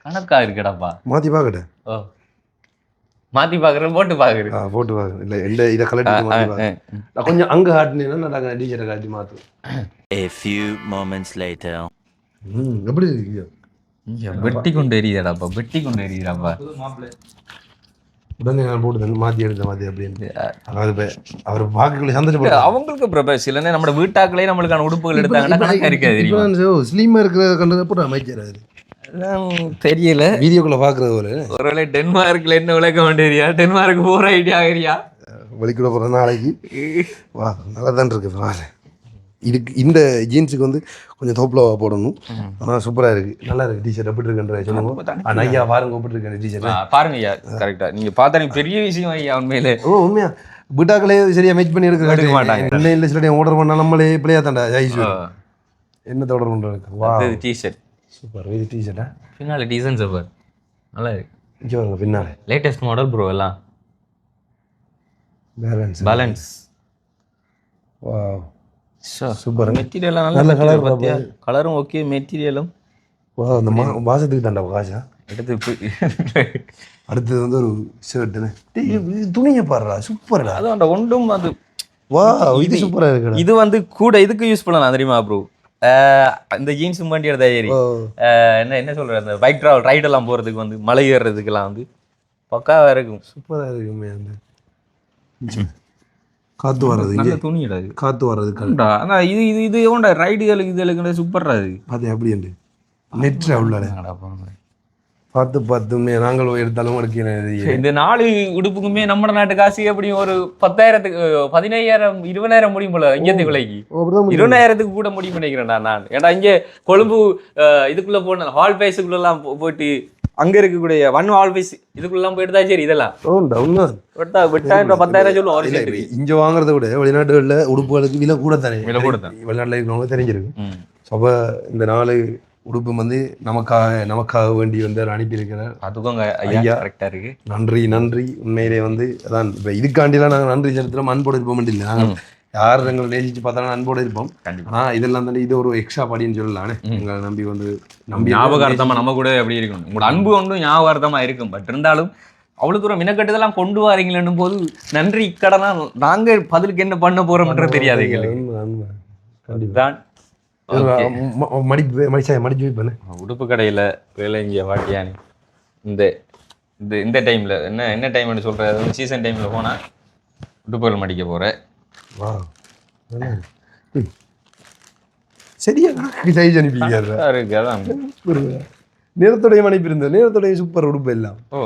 கணக்கா இருக்கடாப்பா. மாற்றி பார்க்கட்டேன். ஓ மாற்றி பார்க்குறேன், போட்டு பார்க்குறேன். போட்டு பார்க்குறேன். இல்லை இல்லை இதை கலட்டி நான் கொஞ்சம் அங்கே காட்டினேன்னா நான் டீச்சரை காட்டி மாற்றுவேன். A few moments later. எப்படி இருக்கு? வெட்டி கொண்டு எரியுதாடாப்பா, வெட்டி கொண்டு எரியுதாப்பா. உடனே நான் போட்டு மாற்றி எடுத்தேன் மாற்றி அப்படின்னு. அதாவது அவர் பார்க்கல சந்தோஷப்பட்டு அவங்களுக்கு பிரபா சில நேரம் நம்ம வீட்டாக்களே நம்மளுக்கான உடுப்புகள் எடுத்தாங்கன்னா கணக்காக இருக்காது. ஸ்லீமாக இருக்கிற கண்டதை போட்டு அமைச்சர் அது தெரியல. வீடியோக்குள்ள பாக்குறது ஒருவேளை டென்மார்க்ல என்ன விளக்க வேண்டியா, டென்மார்க் போற ஐடியா ஆகிறியா? வலிக்கூட போகிற நாளைக்கு வா நல்லா தான் இருக்குது பரவாயில்ல. இதுக்கு இந்த ஜீன்ஸுக்கு வந்து கொஞ்சம் தோப்பில் போடணும். ஆனால் சூப்பராக இருக்குது, நல்லா இருக்குது. டிஷர்ட் எப்படி இருக்குன்ற சொல்லுவோம். ஆனால் ஐயா பாருங்க எப்படி இருக்கு டிஷர்ட் பாருங்க ஐயா. கரெக்டாக நீங்கள் பார்த்தா பெரிய விஷயம் ஐயா உண்மையிலே. ஓ உண்மையா பிட்டாக்களே சரியாக மேட்ச் பண்ணி எடுக்க மாட்டாங்க. இல்லை இல்லை சில ஆர்டர் பண்ணால் நம்மளே பிள்ளையா தாண்டா ஐஸ் என்னத்தை ஆர்டர் பண்ணுறதுக்கு. வா டிஷர்ட் சூப்பர். இது டிஷர்ட்டா பின்னால் டிசைன் சூப்பர் நல்லா இருக்கு. இங்கே வருங்க பின்னாலே லேட்டஸ்ட் மாடல் ப்ரோ எல்லாம் பேலன்ஸ். வா சூப்பர். மெட்டீரியல்லாம் நல்ல கலர் பார்த்தியா, கலரும் ஓகே, மெட்டீரியலும். வா அந்த மாதத்துக்கு தாண்டா காசா. அடுத்தது வந்து ஒரு ஷர்ட்டுன்னு துணியை பாடுறா சூப்பர்டா. அதுவும் அந்த ஒன்றும் அது வா இது சூப்பராக இருக்குடா. இது வந்து கூட இதுக்கு யூஸ் பண்ணலாம் தெரியுமா ப்ரோ? இந்த ஜீன்ஸ் வண்டி எடுத்தா ஏறி என்ன சொல்ற அந்த பைக் ட்ராவல் ரைடெல்லாம் போகிறதுக்கு வந்து மலை ஏறுறதுக்கெல்லாம் வந்து பக்காவாக இருக்கும். சூப்பராக இருக்குமே. அந்த காற்று வர்றது நல்ல துணி இடாது, காற்று வர்றதுக்கு. ஆனால் இது இது இது ஓண்ட ரைடுகளுக்கு இதுகளுக்கு சூப்பர்ரா அது. அது எப்படி உண்டு நெட் உள்ளாட பார்த்து பார்த்துமே நாங்கள் எடுத்தாலும் எடுக்க. இந்த 4 உடுப்புக்குமே நம்ம நாட்டு காசு எப்படியும் ஒரு 10,000க்கு 15,000 20,000 முடியும் போல. இங்கே விலைக்கு 20,000க்கு கூட முடியும் நினைக்கிறேன் நான். ஏன்னா இங்கே கொழும்பு இதுக்குள்ள போன ஹால் பேஸுக்குள்ளெல்லாம் போயிட்டு அங்கே இருக்கக்கூடிய ஹால் பேஸ் இதுக்குள்ளெல்லாம் போயிட்டு தான் சரி இதெல்லாம் விட்டா 10,000 சொல்லுவோம். இங்கே வாங்குறத விட வெளிநாட்டுகளில் உடுப்புகளுக்கு விலை கூட தானே, விலை கூட தான் வெளிநாட்டில் இருக்கிறவங்க தெரிஞ்சிருக்கு. அப்போ இந்த 4 உடுப்பு வந்து நமக்காக வேண்டி வந்து அனுப்பியிருக்கிறார். அதுக்கும் ஐயா கரெக்டாக இருக்கு. நன்றி நன்றி உண்மையிலே வந்து அதான். இப்போ இதுக்காண்டிலாம் நாங்கள் நன்றி செலுத்துகிறோம், அன்போடு இருப்போம் இல்லை. நாங்கள் யார் எங்களை நேசிச்சு பார்த்தாலும் அன்போடு இருப்போம். ஆனால் இதெல்லாம் தானே இது ஒரு எக்ஸ்ட்ரா படின்னு சொல்லலானே. எங்களை நம்பி வந்து ஞாபகார்த்தமாக நம்ம கூட எப்படி இருக்கணும். உங்களோட அன்பு ஒன்றும் ஞாபகார்த்தமாக இருக்கும். பட் இருந்தாலும் அவ்வளோ தூரம் மினக்கட்டுதெல்லாம் கொண்டு வரீங்களேன்னும் போது நன்றி கடனா நாங்கள் பதிலுக்கு என்ன பண்ண போகிறோம்ன்ற தெரியாது எங்களுக்கு. தான் மடிப்பு உடுப்பு கடையில் வேலை இங்கே வாட்டியானே இந்த இந்த இந்த டைமில் என்ன டைம்னு சொல்கிறது, சீசன் டைமில் போனால் உடுப்புகள் மடிக்க போகிறேன். வா சரியா சைஸ் அனுப்பிங்க இருக்கு. அதான் நேரத்துடைய மணிப்பு இருந்தது, நேரத்துடைய சூப்பர் உடுப்பு எல்லாம். ஓ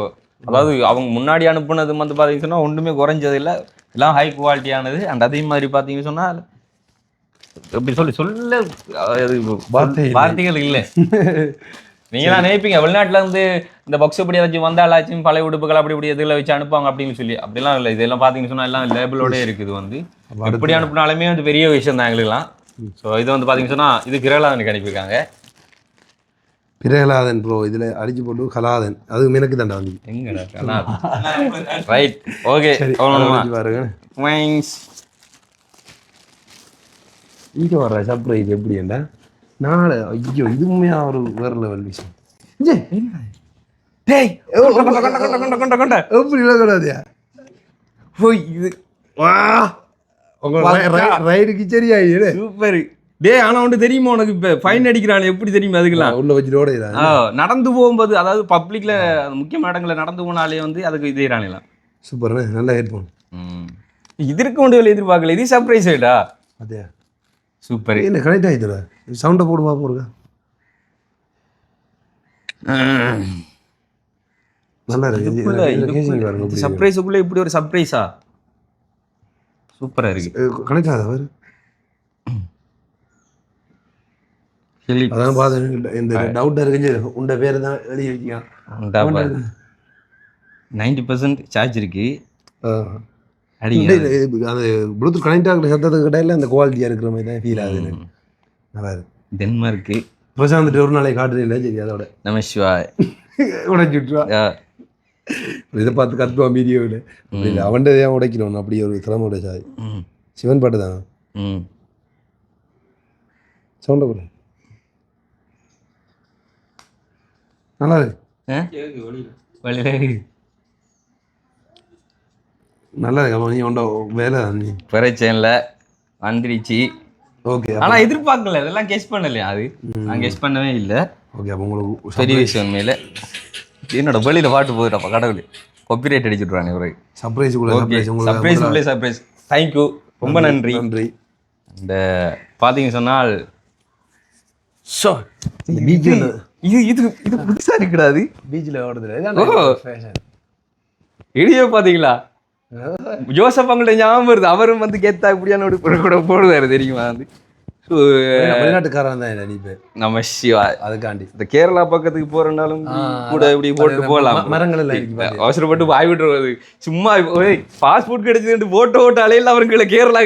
அதாவது அவங்க முன்னாடி அனுப்புனது வந்து பார்த்தீங்கன்னு சொன்னால் ஒன்றுமே குறைஞ்சது இல்லை, எல்லாம் ஹை குவாலிட்டியானது. அண்ட் அதே மாதிரி பார்த்தீங்கன்னு சொன்னால் எப்படி சொல்ல வார்த்தைகள் இல்லை. நீங்களாம் நினைப்பீங்க வெளிநாட்டில் இருந்து இந்த பாக்ஸ் இப்படி ஏதாச்சும் வந்தாலாச்சும் பழைய உடுப்புகள் அப்படி இப்படி எதில் வச்சு அனுப்புவாங்க அப்படின்னு சொல்லி. அப்படிலாம் இல்லை. இதெல்லாம் பார்த்தீங்கன்னு சொன்னால் எல்லாம் லேபிளோட இருக்குது. வந்து எப்படி அனுப்புனாலுமே வந்து பெரிய விஷயம் தான் எங்களுக்குலாம். ஸோ இது வந்து பார்த்தீங்கன்னு சொன்னால் இது கிரகலாதனுக்கு அனுப்பியிருக்காங்க. பிரகலாதன் ப்ரோ இதில் அடிச்சு போட்டு கலாதன் அது எனக்கு தாண்டா வந்து எங்கடா ரைட். ஓகே பாருங்க. இங்கே வர்ற சர்ப்ரைஸ் எப்படின்னா நாளை ஐயோ இது உண்மையாக ஒரு வேறு லெவல் விஷயம். எப்படி கூடாதியா இது ரைடுக்கு சரியாயிடு சூப்பர். டே ஆனால் ஒன்று தெரியுமா உனக்கு இப்போ ஃபைன் அடிக்கிறான் எப்படி தெரியுமா? அதுக்கெல்லாம் உள்ள வச்சுட்டு நடந்து போகும்போது அதாவது பப்ளிக்ல முக்கியமான இடங்களில் நடந்து போனாலே வந்து அதுக்கு இதேறானலாம். சூப்பர் நல்ல ஹெட்ஃபோன். இது இருக்க முடியல, எதிர்பார்க்கல. இது சர்ப்ரைஸ் ஆயிடா. அதே சூப்பர். என்ன கனெக்ட் ஆகிடுற சவுண்டை போடு பார்ப்போம் இருக்கா. நல்லா இருக்கு. சர்ப்ரைஸுக்குள்ள இப்படி ஒரு சர்ப்ரைஸா சூப்பரா இருக்கு. கனெக்ட் ஆகுது அவர் அதான் பார்த்து இந்த டவுட்டாக இருக்கு. உண்ட பேர் தான் எழுதி வைக்கலாம். 90% சார்ஜ் இருக்கு. அது ப்ளூடூத் கனெக்ட் ஆகிற சத்தத்துக்கு கடையில் அந்த குவாலிட்டியாக இருக்கிற மாதிரி தான் ஃபீல் ஆகுது. நல்லா இருக்கு. டென்மார்க்கு பிரசாந்த் ஒரு நாளைக்கு காட்டுறது இல்லை. சரி அதோட நம சிவாய் உடைச்சுட்ருவா. இதை பார்த்து கத்துவா மீடியோவில் அப்படி இல்லை. அவன்கிட்ட ஏன் உடைக்கணும் அப்படி ஒரு திறமை உடைச்சாய். சிவன் பாட்டு தான் சவுண்டை கூட நல்லா இருக்கு. நல்லா இருக்கு. நீ உண்ட வேலை நீ பிரச்சனைல வந்துடுச்சு. ஓகே. ஆனால் எதிர்பார்க்கல, இதெல்லாம் கெஸ் பண்ணலையா? அது நான் கெஸ் பண்ணவே இல்லை. ஓகே அப்போ உங்களுக்கு பெரிய விஷயம் மேலே என்னோட வெளியில் பாட்டு போகுதுப்பா கடவுள் காப்பிரைட் அடிச்சுட்ருவாங்க. ஒரு சர்ப்ரைஸ் சர்ப்ரைஸ். தேங்க்யூ, ரொம்ப நன்றி. நன்றி. இந்த பார்த்தீங்க சொன்னால் இது இது இது புதுசாக இருக்கிறாது. பீச்சில் ஓடுறது வீடியோ பார்த்தீங்களா? ஜோசப் அவங்கள்ட்ட ஞாபகம் வருது. அவரும் வந்து கெத்தா இப்படியான ஒரு கூட போடுவாரு தெரியுமா வந்து. வெளிநாட்டுக்காரன் தான் நீ பேர் நம்ம சிவா அதுக்காண்டி இந்த கேரளா பக்கத்துக்கு போறனாலும் கூட இப்படி போட்டு போகலாம். மரங்கள் எல்லாம் அவசரப்பட்டு வாய் விட்டுறது சும்மா பாஸ்போர்ட் கிடைச்சது போட்டு அலையில அவருக்குள்ள கேரளா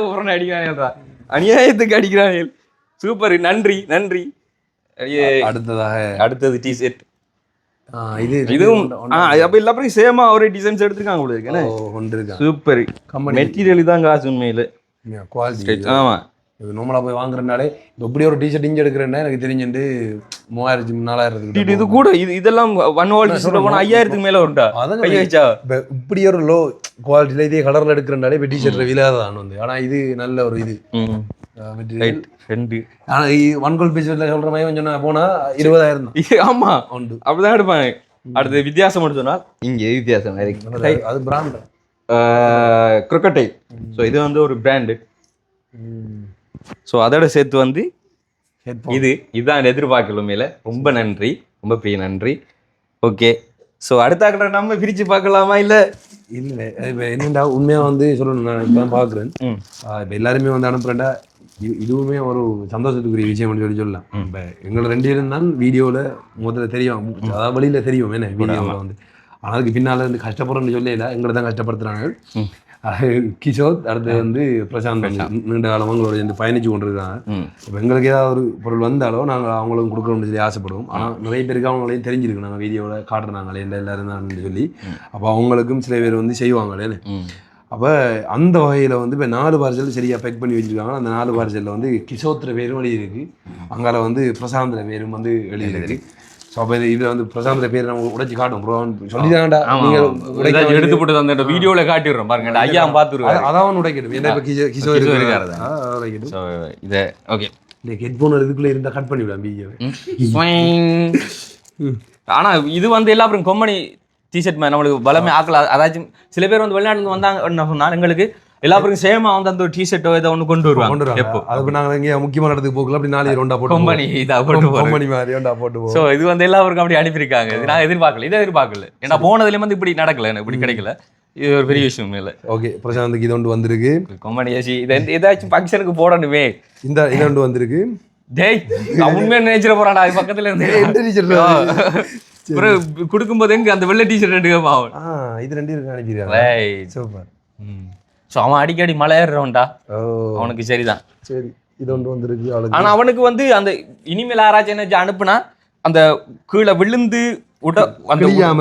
போறேன்னு அடிக்கிறாங்க. அநியாயத்துக்கு அடிக்கிறாங்க. சூப்பர், நன்றி நன்றி. அடுத்தது டிஷர்ட். இதுவும் அப்ப எல்லாரும் சேமா ஒரே டிசைன்ஸ் எடுத்துருக்காங்க போல இருக்கு. சூப்பர் மெட்டீரியல் தான் காசு உண்மையில குவாலிட்டி. ஆமா, இது நார்மலா போய் வாங்குறதுனாலே இப்படி ஒரு டிஷர்ட் இஞ்சி எடுக்கிறேன்னா எனக்கு தெரிஞ்சுட்டு 3000-4000 இது கூட இதெல்லாம் 1 வால் டிஷர்ட் போனா 5000க்கு மேல வரும்டா. இப்படி ஒரு லோ குவாலிட்டியில இதே கலர்ல எடுக்கிறனாலே இப்போ டிஷர்ட் விலையாதான் வந்து. ஆனா இது நல்ல ஒரு இது ஆனா 1 கோல் பீஸ் சொல்ற மாதிரி கொஞ்சம் போனா 20000 தான். ஆமா உண்டு, அப்படிதான் எடுப்பாங்க. அடுத்து வித்தியாசம் சொன்னா இங்க வித்தியாசம் அது பிராண்ட் crocodile. ஸோ இது வந்து ஒரு பிராண்டு. ஸோ அதோட சேர்த்து வந்து இதுதான் எதிர்பார்க்கல. மேல ரொம்ப நன்றி, ரொம்ப பெரிய நன்றி. ஓகே, ஸோ அடுத்த நம்ம பிரிச்சு பார்க்கலாமா? இல்லை இப்போ என்னண்டா உண்மையா வந்து சொல்லணும், நான் இப்போ பார்க்குறேன். இப்போ எல்லாருமே வந்து அனுப்புறேன்டா, இதுவுமே ஒரு சந்தோஷத்துக்குரிய விஷயம் சொல்லலாம். இப்போ எங்களை 2 பேரும் தான் வீடியோவில் முதல்ல தெரியும், அதாவது வழியில் தெரியும் என்ன வீடியோவில் வந்து. ஆனால் அதுக்கு பின்னால் வந்து கஷ்டப்படுறோன்னு சொல்லல, எங்களை தான் கஷ்டப்படுத்துறாங்க. கிஷோர் அடுத்து வந்து பிரசாந்த் நீண்ட காலமாக எங்களோட வந்து பயணிச்சு கொண்டிருக்காங்க. இப்போ எங்களுக்கு ஏதாவது ஒரு பொருள் வந்தாலும் நாங்கள் அவங்களும் கொடுக்கணும்னு சொல்லி ஆசைப்படுவோம். ஆனால் நிறைய பேருக்கு அவங்களையும் தெரிஞ்சிருக்கு, நாங்கள் வீடியோவில் காட்டுறாங்களே எல்லாரும் தான் சொல்லி. அப்போ அவங்களுக்கும் சில பேர் வந்து செய்வாங்களே. அப்போ அந்த வகையில் வந்து இப்போ 4 பார்சல் சரியாக பேக் பண்ணி வச்சுருக்காங்க. அந்த 4 பார்சலில் வந்து கிஷோத்திர பேரும் எழுதியிருக்கு, அங்கால வந்து பிரசாந்திர பேரும் வந்து எழுதியிருக்கு. ஸோ அப்போ இதில் வந்து பிரசாந்திர பேர் நம்ம உடைச்சி காட்டும் சொல்லிதான்டா, நீங்கள் எடுத்து போட்டு அந்த வீடியோவில் காட்டிடுறோம் பாருங்க. ஐயா பார்த்துருவாங்க, அதான் உடைக்கணும். ஏன்னா இப்போ கிஷோர் இருக்காரு உடைக்கணும். ஸோ இதை ஓகே, இந்த ஹெட்ஃபோன் இதுக்குள்ளே இருந்தால் கட் பண்ணிவிடலாம் வீடியோவை. ஆனால் இது வந்து எல்லாரும் கொம்பனி டிஷர்ட் மாதிரி நம்மளுக்கு பலமே ஆக்கலாம். அதாச்சும் சில பேர் வந்து வெளிநாட்டுல வந்தாங்க சொன்னால் எங்களுக்கு எல்லாருக்கும் சேமா வந்து அந்த ஒரு டிஷர்ட்டோ ஏதோ ஒன்று கொண்டு வருவாங்க. எப்போ அதுக்கு நாங்கள் இங்கே முக்கியமான இடத்துக்கு போகலாம், அப்படி 4 ரவுண்டா போட்டு கொம்பனி இதாக போட்டு கொம்பனி மாதிரி ரவுண்டா போட்டு. ஸோ இது வந்து எல்லாருக்கும் அப்படி அனுப்பியிருக்காங்க. இது நான் எதிர்பார்க்கல, இதை எதிர்பார்க்கல. ஏன்னா போனதுலேயும் வந்து இப்படி நடக்கல, எனக்கு இப்படி கிடைக்கல. இது ஒரு பெரிய விஷயம் இல்லை. ஓகே, பிரசாந்துக்கு இது ஒன்று வந்திருக்கு. கொம்பனி ஏசி இது ஏதாச்சும் ஃபங்க்ஷனுக்கு போடணுமே. இது ஒன்று வந்திருக்கு. டேய் உண்மையை நினைச்சிட போறான்டா, அது பக்கத்துல இருந்து கொடுக்கும்போது எங்க அந்த வெள்ளை டிஷர்ட் எடுக்க ஆகும். இது 2 இருக்கு அனுப்பிடுறாங்க. சூப்பர். ஸோ அவன் அடிக்கடி மலை ஏறுறவன்டா, அவனுக்கு சரிதான். சரி, இது ஒன்று வந்திருக்கு. ஆனா அவனுக்கு வந்து அந்த இனிமேல் ஆராய்ச்சி என்ன அனுப்புனா அந்த கீழே விழுந்து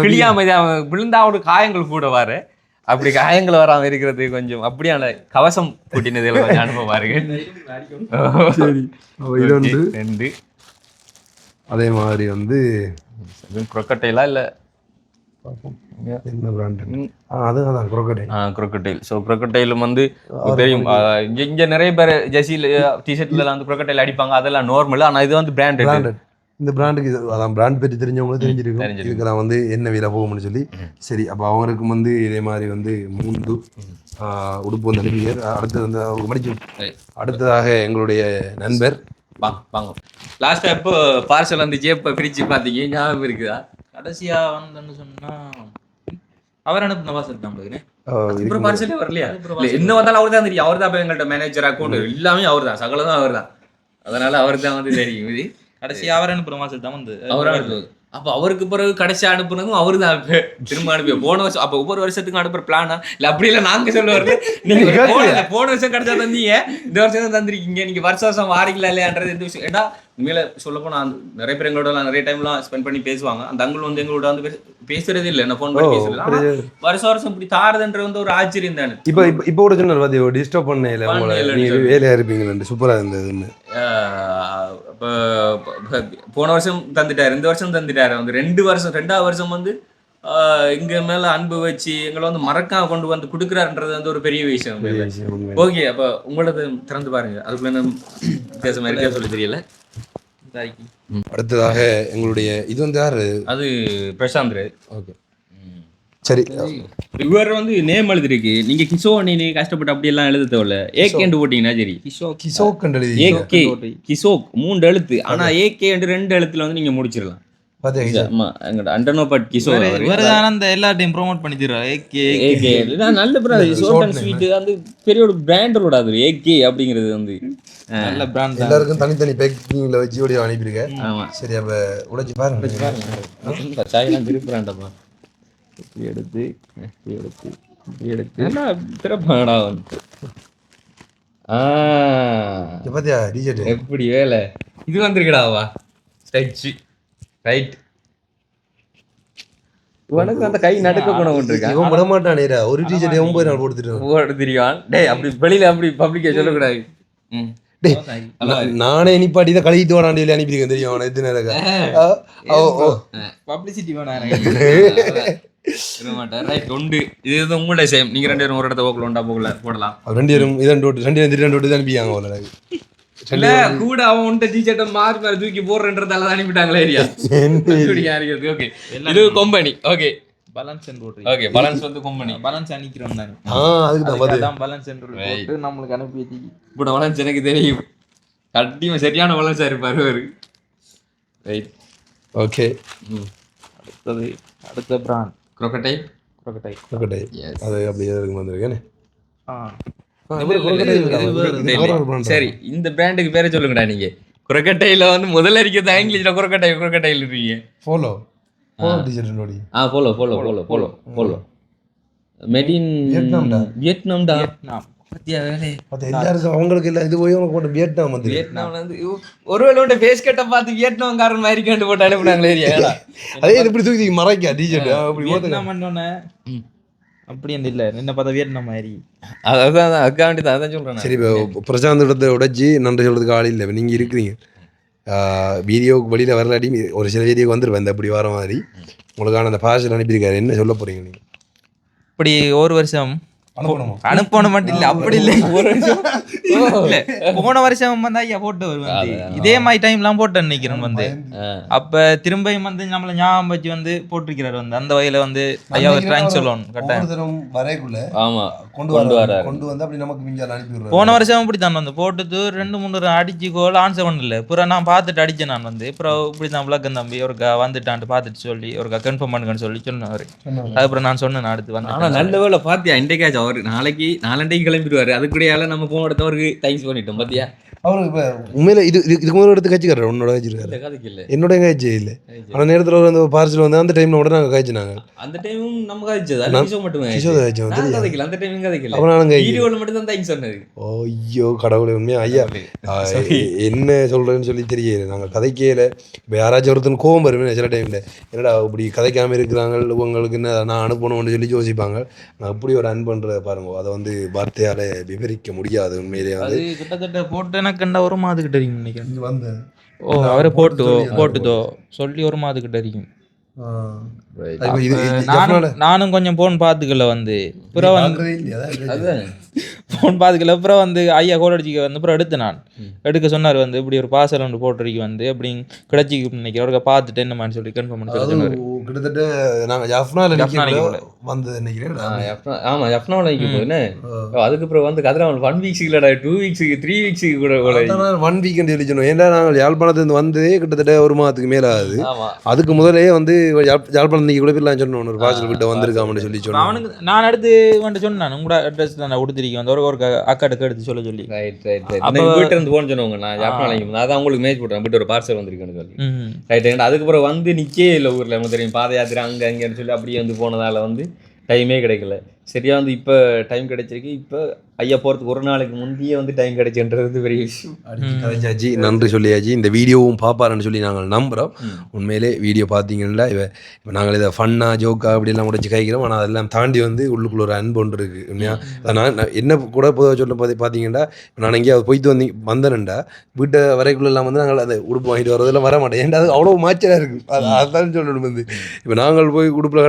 கிளியாம விழுந்தா அவனுக்கு காயங்கள் கூட வர, அப்படி காயங்கள் வராம இருக்கிறது கொஞ்சம் அப்படியான கவசம் கூட்டினதில் கொஞ்சம் அனுப்ப பாருங்க. இது ஒன்று 2. அதே மாதிரி வந்து crocodile இல்ல என்ன பிராண்ட்? அதுதான் crocodile. ஸோ crocodile வந்து தெரியும், இங்க நிறைய பேர் ஜெர்சியில் டிஷர்ட்ல வந்து crocodile அடிப்பாங்க, அதெல்லாம் நார்மல். ஆனா இது வந்து பிராண்டட். இந்த பிராண்டுக்கு அதான் பிராண்ட் பற்றி தெரிஞ்சவங்களும் தெரிஞ்சிருக்கும். இதுக்கெல்லாம் வந்து என்ன விலை போகும்னு சொல்லி. சரி, அப்போ அவங்களுக்கும் வந்து இதே மாதிரி வந்து 3 உடுப்பு வந்து அனுப்பியர். அடுத்தது வந்து அவங்க மடிக்கும். அடுத்ததாக எங்களுடைய நண்பர் வாங்க. லாஸ்ட் எப்போ பார்சல் வந்துச்சு, எப்போ பிரிச்சு பார்த்தீங்க ஞாபகம் இருக்குதா? கடைசியா வந்து சொன்னா அவர் அனுப்பின பார்சல் தான் பாருங்க. பார்சலே வரலையா? என்ன வந்தாலும் அவர் தான் தெரியும். அவர் தான் எங்கள்கிட்ட மேனேஜர், அக்கௌண்ட் எல்லாமே அவர் தான், சகலம் அவர் தான். அதனால அவருக்கு தான் வந்து தெரியும். இது கடைசியா அவர் அனுப்புற பார்சல் தான் வந்து அவர் அனுப்புறது. அப்போ அவருக்கு பிறகு கடைசியா அனுப்புனதும் அவரு தான் திரும்ப அனுப்பி. போன வருஷம் அப்போ ஒவ்வொரு வருஷத்துக்கு அனுப்புற பிளானா இல்லை அப்படி இல்லை நாங்க சொல்ல வருது. நீங்க போன வருஷம் கிடைச்சா தந்தீங்க, இந்த வருஷம் தான் தந்திருக்கீங்க. நீங்க வருஷம் வாரிங்களா இல்லையான்றது எந்த விஷயம். ஏன்னா உண்மையில சொல்ல போனா நிறைய பேர் எங்களோட நிறைய டைம்லாம் ஸ்பெண்ட் பண்ணி பேசுவாங்க. அந்த அங்குள் வந்து எங்களோட வந்து பேசுறதே இல்லை, என்ன ஃபோன் பண்ணி பேசுறது. வருஷம் இப்படி தாரதுன்றது வந்து ஒரு ஆச்சரியம் தானே. இப்போ கூட சொன்னார் பாத்தி டிஸ்டர்ப் பண்ணல, நீங்க வேலையா இருப்பீங்க. சூப்பரா இருந்தது. இப்போ போன வருஷம் தந்துட்டாரு, இந்த வருஷம் தந்துட்டாரு. வந்து 2 வருஷம் வந்து இங்க மேல அன்பு வச்சு எங்களை வந்து மறக்காம கொண்டு வந்து கொடுக்குறாருன்றது வந்து ஒரு பெரிய விஷயம். ஓகே, அப்ப உங்களது திறந்து பாருங்க, அதுக்குள்ள என்ன வித்தியாசமா இருக்கா சொல்லி தெரியல. அடுத்ததாக எங்களுடைய இது வந்து யாரு? அது பிரசாந்த். ஓகே, சரி. இவர் வந்து நேம் எழுதிருக்கு. நீங்க கிஷோ நீங்க கஷ்டப்பட்டு அப்படி எல்லாம் எழுத தேவையில்ல, ஏகேண்டு போட்டீங்கன்னா சரி. கிஷோக் 3 எழுத்து. ஆனா ஏகே 2 எழுத்துல வந்து நீங்க முடிச்சிடலாம். பார்த்தியா ஆமா எங்கட அண்டனோ பட் கிஷோர் அவரு. இவர்தான் அந்த எல்லாத்தையும் ப்ரோமோட் பண்ணி தருவார். AK இதுதான் நல்ல பிராண்ட். ஷார்ட் அண்ட் ஸ்வீட் வந்து பெரிய ஒரு பிராண்டோட அது AK அப்படிங்கிறது வந்து நல்ல பிராண்ட் தான். எல்லாருக்கும் தனித்தனி பேக்கிங்ல வச்சு ஓடி அனுப்பியிருக்கேன். ஆமா சரி அப்ப உடைச்சு பாருங்க. சாயலாம் திருப்புறாண்டப்பா. இப்படி எடுத்து நல்லா திறப்பாடா வந்து. பாத்தியா டிஜெட் எப்படி வேலை இது வந்திருக்கடாவா ஸ்ட்ரெச் ரைட். உனக்கு அந்த கை நடுக்க குணம் கொண்டிருக்கான். இவன் விட மாட்டானேடா ஒரு டிஜெட் 9 நாள் போடுத்துட்டு ஓடு தெரியும். டேய் அப்படி வெளியில அப்படி பப்ளிக்கே சொல்லக்கூடாது. நானே நிப்பாட்டி தான் கழுவிட்டு வராண்டி அனுப்பியிருக்கேன் தெரியும் அவனை எத்தனை இருக்கா பப்ளிசிட்டி வேணாம். ரைட் உண்டு. இது வந்து உங்களுடைய சேம். நீங்க 2 பேரும் ஒரு இடத்த போக்கல உண்டா போகல போடலாம். 2 பேரும் இதன் டோட்டு 2 பேரும் டோட்டு அனுப்பியாங்க போல. இல்ல கூட அவன் உண்ட டீச்சர்ட்ட மாறி மாறி தூக்கி போடுறன்றதால தான் அனுப்பிட்டாங்களே ஏரியா. ஓகே இது கம்பெனி. ஓகே பேலன்ஸ் சென்டர் போட்டு. ஓகே பேலன்ஸ் வந்து கம்பெனி. பேலன்ஸ் அனுப்பிக்கிறோம் தானே. அதுக்கு தான் பாத்து அதான் பேலன்ஸ் சென்டர் போட்டு நமக்கு அனுப்பி ஏத்தி. இப்ப பேலன்ஸ் எனக்கு தெரியும். கண்டிப்பா சரியான பேலன்ஸா இருப்பாரு அவரு. Right okay. அடுத்த பிராண்ட் crocodile. அது அப்படியே இருக்கு வந்திருக்கேனே. சரி இந்த பிராண்டுக்கு பேரை சொல்லுங்கடா நீங்க. crocodile வந்து முதல்ல இருக்கிறது இங்கிலீஷ்ல crocodile இருக்கீங்க. ஃபாலோ டிஜெட் நோடி. போலோ மேட் இன் வியட்நாம்டா. பத்தியா வேலை பாத்தா எல்லாரும் அவங்களுக்கு இல்ல இது போய் அவங்க போட்டு வியட்நாம் வந்து வியட்நாம்ல வந்து ஒருவேளை உண்ட ஃபேஸ் கட்ட பார்த்து வியட்நாம்காரன் மாதிரி கண்டு போட்டு அனுப்புனாங்களே ஏரியா. அதே இப்படி தூக்கி மறைக்கா டிஜெட் அப்படி வியட்நாம் பண்ணோனே அப்படி அந்த இல்ல என்ன பார்த்தா வியட்நாம் மாதிரி. அதான் அக்காண்டி தான் அதான் சொல்றேன். சரி பிரசாந்த் இடத்தை உடைச்சி நன்றி சொல்றதுக்கு ஆள் இல்லை. நீங்க இருக்கிறீங்க வீடியோவுக்கு வெளியில வரலாடி ஒரு சில வீடியோக்கு வந்துருவேன் இந்த அப்படி வர மாதிரி உங்களுக்கான அந்த பார்சல் அனுப்பியிருக்காரு. என்ன சொல்ல போறீங்க நீங்க? இப்படி ஒரு வருஷம் அனுப்பணும் மட்டும் இல்ல அப்படி இல்ல இல்ல போன வருஷம் வந்து ஐயா போட்டு வருவாங்க இதே மாதிரி டைம்லாம் போட்டு நினைக்கிறேன் வந்து. அப்ப திரும்பியும் வந்து நம்மள ஞாபகம் வச்சு வந்து போட்டிருக்கிறாரு வந்து அந்த வகையில வந்து ஐயா தேங்க்ஸ் சொல்லணும் கட்டாயம். வரைக்குள்ள ஆமா கொண்டு வந்து அப்படி நமக்கு மிஞ்சால அனுப்பி விடுறாரு. போன வருஷம் இப்படி தான் வந்து போட்டுட்டு 2-3 அடிச்சு கோல் ஆன்சர் பண்ணல. அப்புறம் நான் பார்த்துட்டு அடிச்சேன் நான் வந்து. அப்புறம் இப்படி தான் விளக்கம் தம்பி ஒருக்கா வந்துட்டான்ட்டு பார்த்துட்டு சொல்லி ஒருக்கா கன்ஃபார்ம் பண்ணுங்கன்னு சொல்லி சொன்னாரு. அதுக்கப்புறம் நான் சொன்னேன் அடுத்து வந்து நல்ல வேலை பாத்தியா இன்றைக்காச்சும் அவர் நாளைக்கு கிளம்பிடுவாரு. அதுக்குடையால நம்ம போன இடத்த அவருக்கு தேங்க்ஸ் பண்ணிட்டோம் பாத்தியா. அவருக்கு இப்போ உண்மையில இதுக்கு முதல்ல எடுத்து கழிச்சுக்காரு உன்னோட கழிச்சிருக்காரு. என்னோட கழிச்சு இல்லை அந்த நேரத்தில் ஒரு அந்த பார்சல் வந்து அந்த டைம்ல கூட நாங்கள் கழிச்சினாங்க. அந்த டைமும் நம்ம கழிச்சது மட்டுமே அந்த டைம் வீடியோல மட்டும் தான் தேங்க்ஸ் சொன்னது. ஐயோ கடவுளே உண்மையா ஐயா என்ன சொல்றேன்னு சொல்லி தெரியல. நாங்கள் கதைக்கையில இப்போ யாராச்சும் ஒருத்தன் கோவம் வருவேன் சில டைம்ல என்னடா இப்படி கதைக்காம இருக்கிறாங்க உங்களுக்கு என்ன நான் அனுப்பணும்னு சொல்லி யோசிப்பாங்க. நான் அப்படி ஒரு அன்புன்றதை பாருங்க அதை வந்து வார்த்தையால விவரிக்க முடியாது உண்மையிலேயே. வந்து கிட்டத்தட்ட போட்டு எனக்கு ஒரு மாதத்துக்கிட்ட இருக்கும் நினைக்கிறேன் வந்தேன். அவரை போட்டுதோ சொல்லி ஒரு மாதத்துக்கிட்ட இருக்கும். நானும் கொஞ்சம் போன் பார்த்துக்கல வந்து அப்புறம் போன் பார்த்துக்கல. அப்புறம் வந்து ஐயா கோல் அடிச்சிக்க வந்து அப்புறம் எடுக்க சொன்னார் வந்து இப்படி ஒரு பார்சல் ஒன்று போட்டிருக்கு வந்து அப்படி கிடைச்சிக்கு நினைக்கிறேன். அவருக்கு பார்த்துட்டு என்னமான்னு சொல்லி கன்ஃபார்ம் பண்ணி சொன்னார். கிட்டத்தட்ட நாங்கள் அதுக்கப்புறம் வந்து கதிராமல் 1 வீக்ஸ் இல்லடா 2 வீக்ஸ் 3 வீக்ஸ் கூட 1 வீக்கெண்ட் சொல்லி சொன்னோம். ஏன்னா நாங்கள் யாழ்ப்பாணத்துலேருந்து வந்ததே கிட்டத்தட்ட ஒரு மாதத்துக்கு மேலே ஆகுது. அதுக்கு முதலே வந்து யாழ்ப்பாணம் கூட போயிடலாம் சொன்னோம். ஒரு பார்சல் கிட்ட வந்திருக்காமன்னு சொல்லி சொன்னோம். அவனுக்கு நான் அடுத்து வந்துட்டு சொன்னேன் உங்களோட அட்ரஸ் தான் கொடுத்துருக்கேன் வந்து ஒரு அக்காட்டுக்கு எடுத்து சொல்லி வீட்டு இருந்து போன்னு சொன்னவங்க. நான் யாழ்ப்பாணம் அதான் உங்களுக்கு மேட்ச் போட்டேன் பட் ஒரு பார்சல் வந்திருக்குன்னு சொல்லி ரைட். அதுக்கப்புறம் வந்து நிற்கே இல்லை ஊரில் நமக்கு தெரியும் பாத யாத்திரை அங்கே அங்கேன்னு சொல்லி அப்படியே வந்து போனதால் வந்து டைமே கிடைக்கல. சரியா வந்து இப்போ டைம் கிடைச்சிருக்கு. இப்போ ஐயா போகிறதுக்கு ஒரு நாளைக்கு முந்தையே வந்து டைம் கிடைச்சுன்றது பெரிய விஷயம். கதைச்சாச்சு நன்றி சொல்லியாச்சு. இந்த வீடியோவும் பார்ப்பாருன்னு சொல்லி நாங்கள் நம்புகிறோம். உண்மையிலே வீடியோ பார்த்தீங்கன்னா இப்போ நாங்கள் இதை ஃபன்னாக ஜோக்காக அப்படிலாம் முடிச்சு கைக்கிறோம். ஆனால் அதெல்லாம் தாண்டி வந்து உள்ளுக்குள்ள ஒரு அன்பு ஒன்று இருக்குது உண்மையாக. நான் என்ன கூட பொதுவாக சொல்ல பார்த்தீங்கன்னா நான் எங்கேயாவது போயிட்டு வந்தேன்டா வீட்டை வரைக்குள்ளெல்லாம் வந்து நாங்கள் அதை உடுப்பு வாங்கிட்டு வரதெல்லாம் வர மாட்டேன். ஏன்டா அது அவ்வளோ மாச்சலாக இருக்குது. அதுதான் சொல்லணும் வந்து இப்போ நாங்கள் போய் உடுப்பில்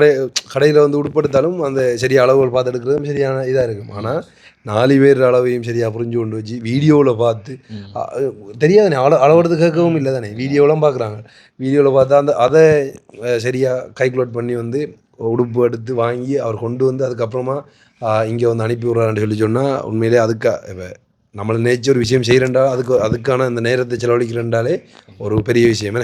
கடையில் வந்து உடுப்பு எடுத்தாலும் அந்த சரியாக அளவுகள் பார்த்து எடுக்கிறதும் சரியான இதாக இருக்கும். ஆனால் 4 பேர் அளவையும் சரியாக புரிஞ்சு கொண்டு வச்சு வீடியோவில் பார்த்து தெரியாதானே அளவெடுத்து கேட்கவும் இல்லை தானே வீடியோலாம் பார்க்குறாங்க. வீடியோவில் பார்த்தா அதை சரியாக கால்குலேட் பண்ணி வந்து உடுப்பு எடுத்து வாங்கி அவர் கொண்டு வந்து அதுக்கப்புறமா இங்கே வந்து அனுப்பி விட்றாருன்னு சொல்லி சொன்னால் உண்மையிலே அதுக்கு இப்போ நம்மளை நேச்சு ஒரு விஷயம் செய்கிறேன்டா அதுக்கான அந்த நேரத்தை செலவழிக்கிறேன்டாலே ஒரு பெரிய விஷயம்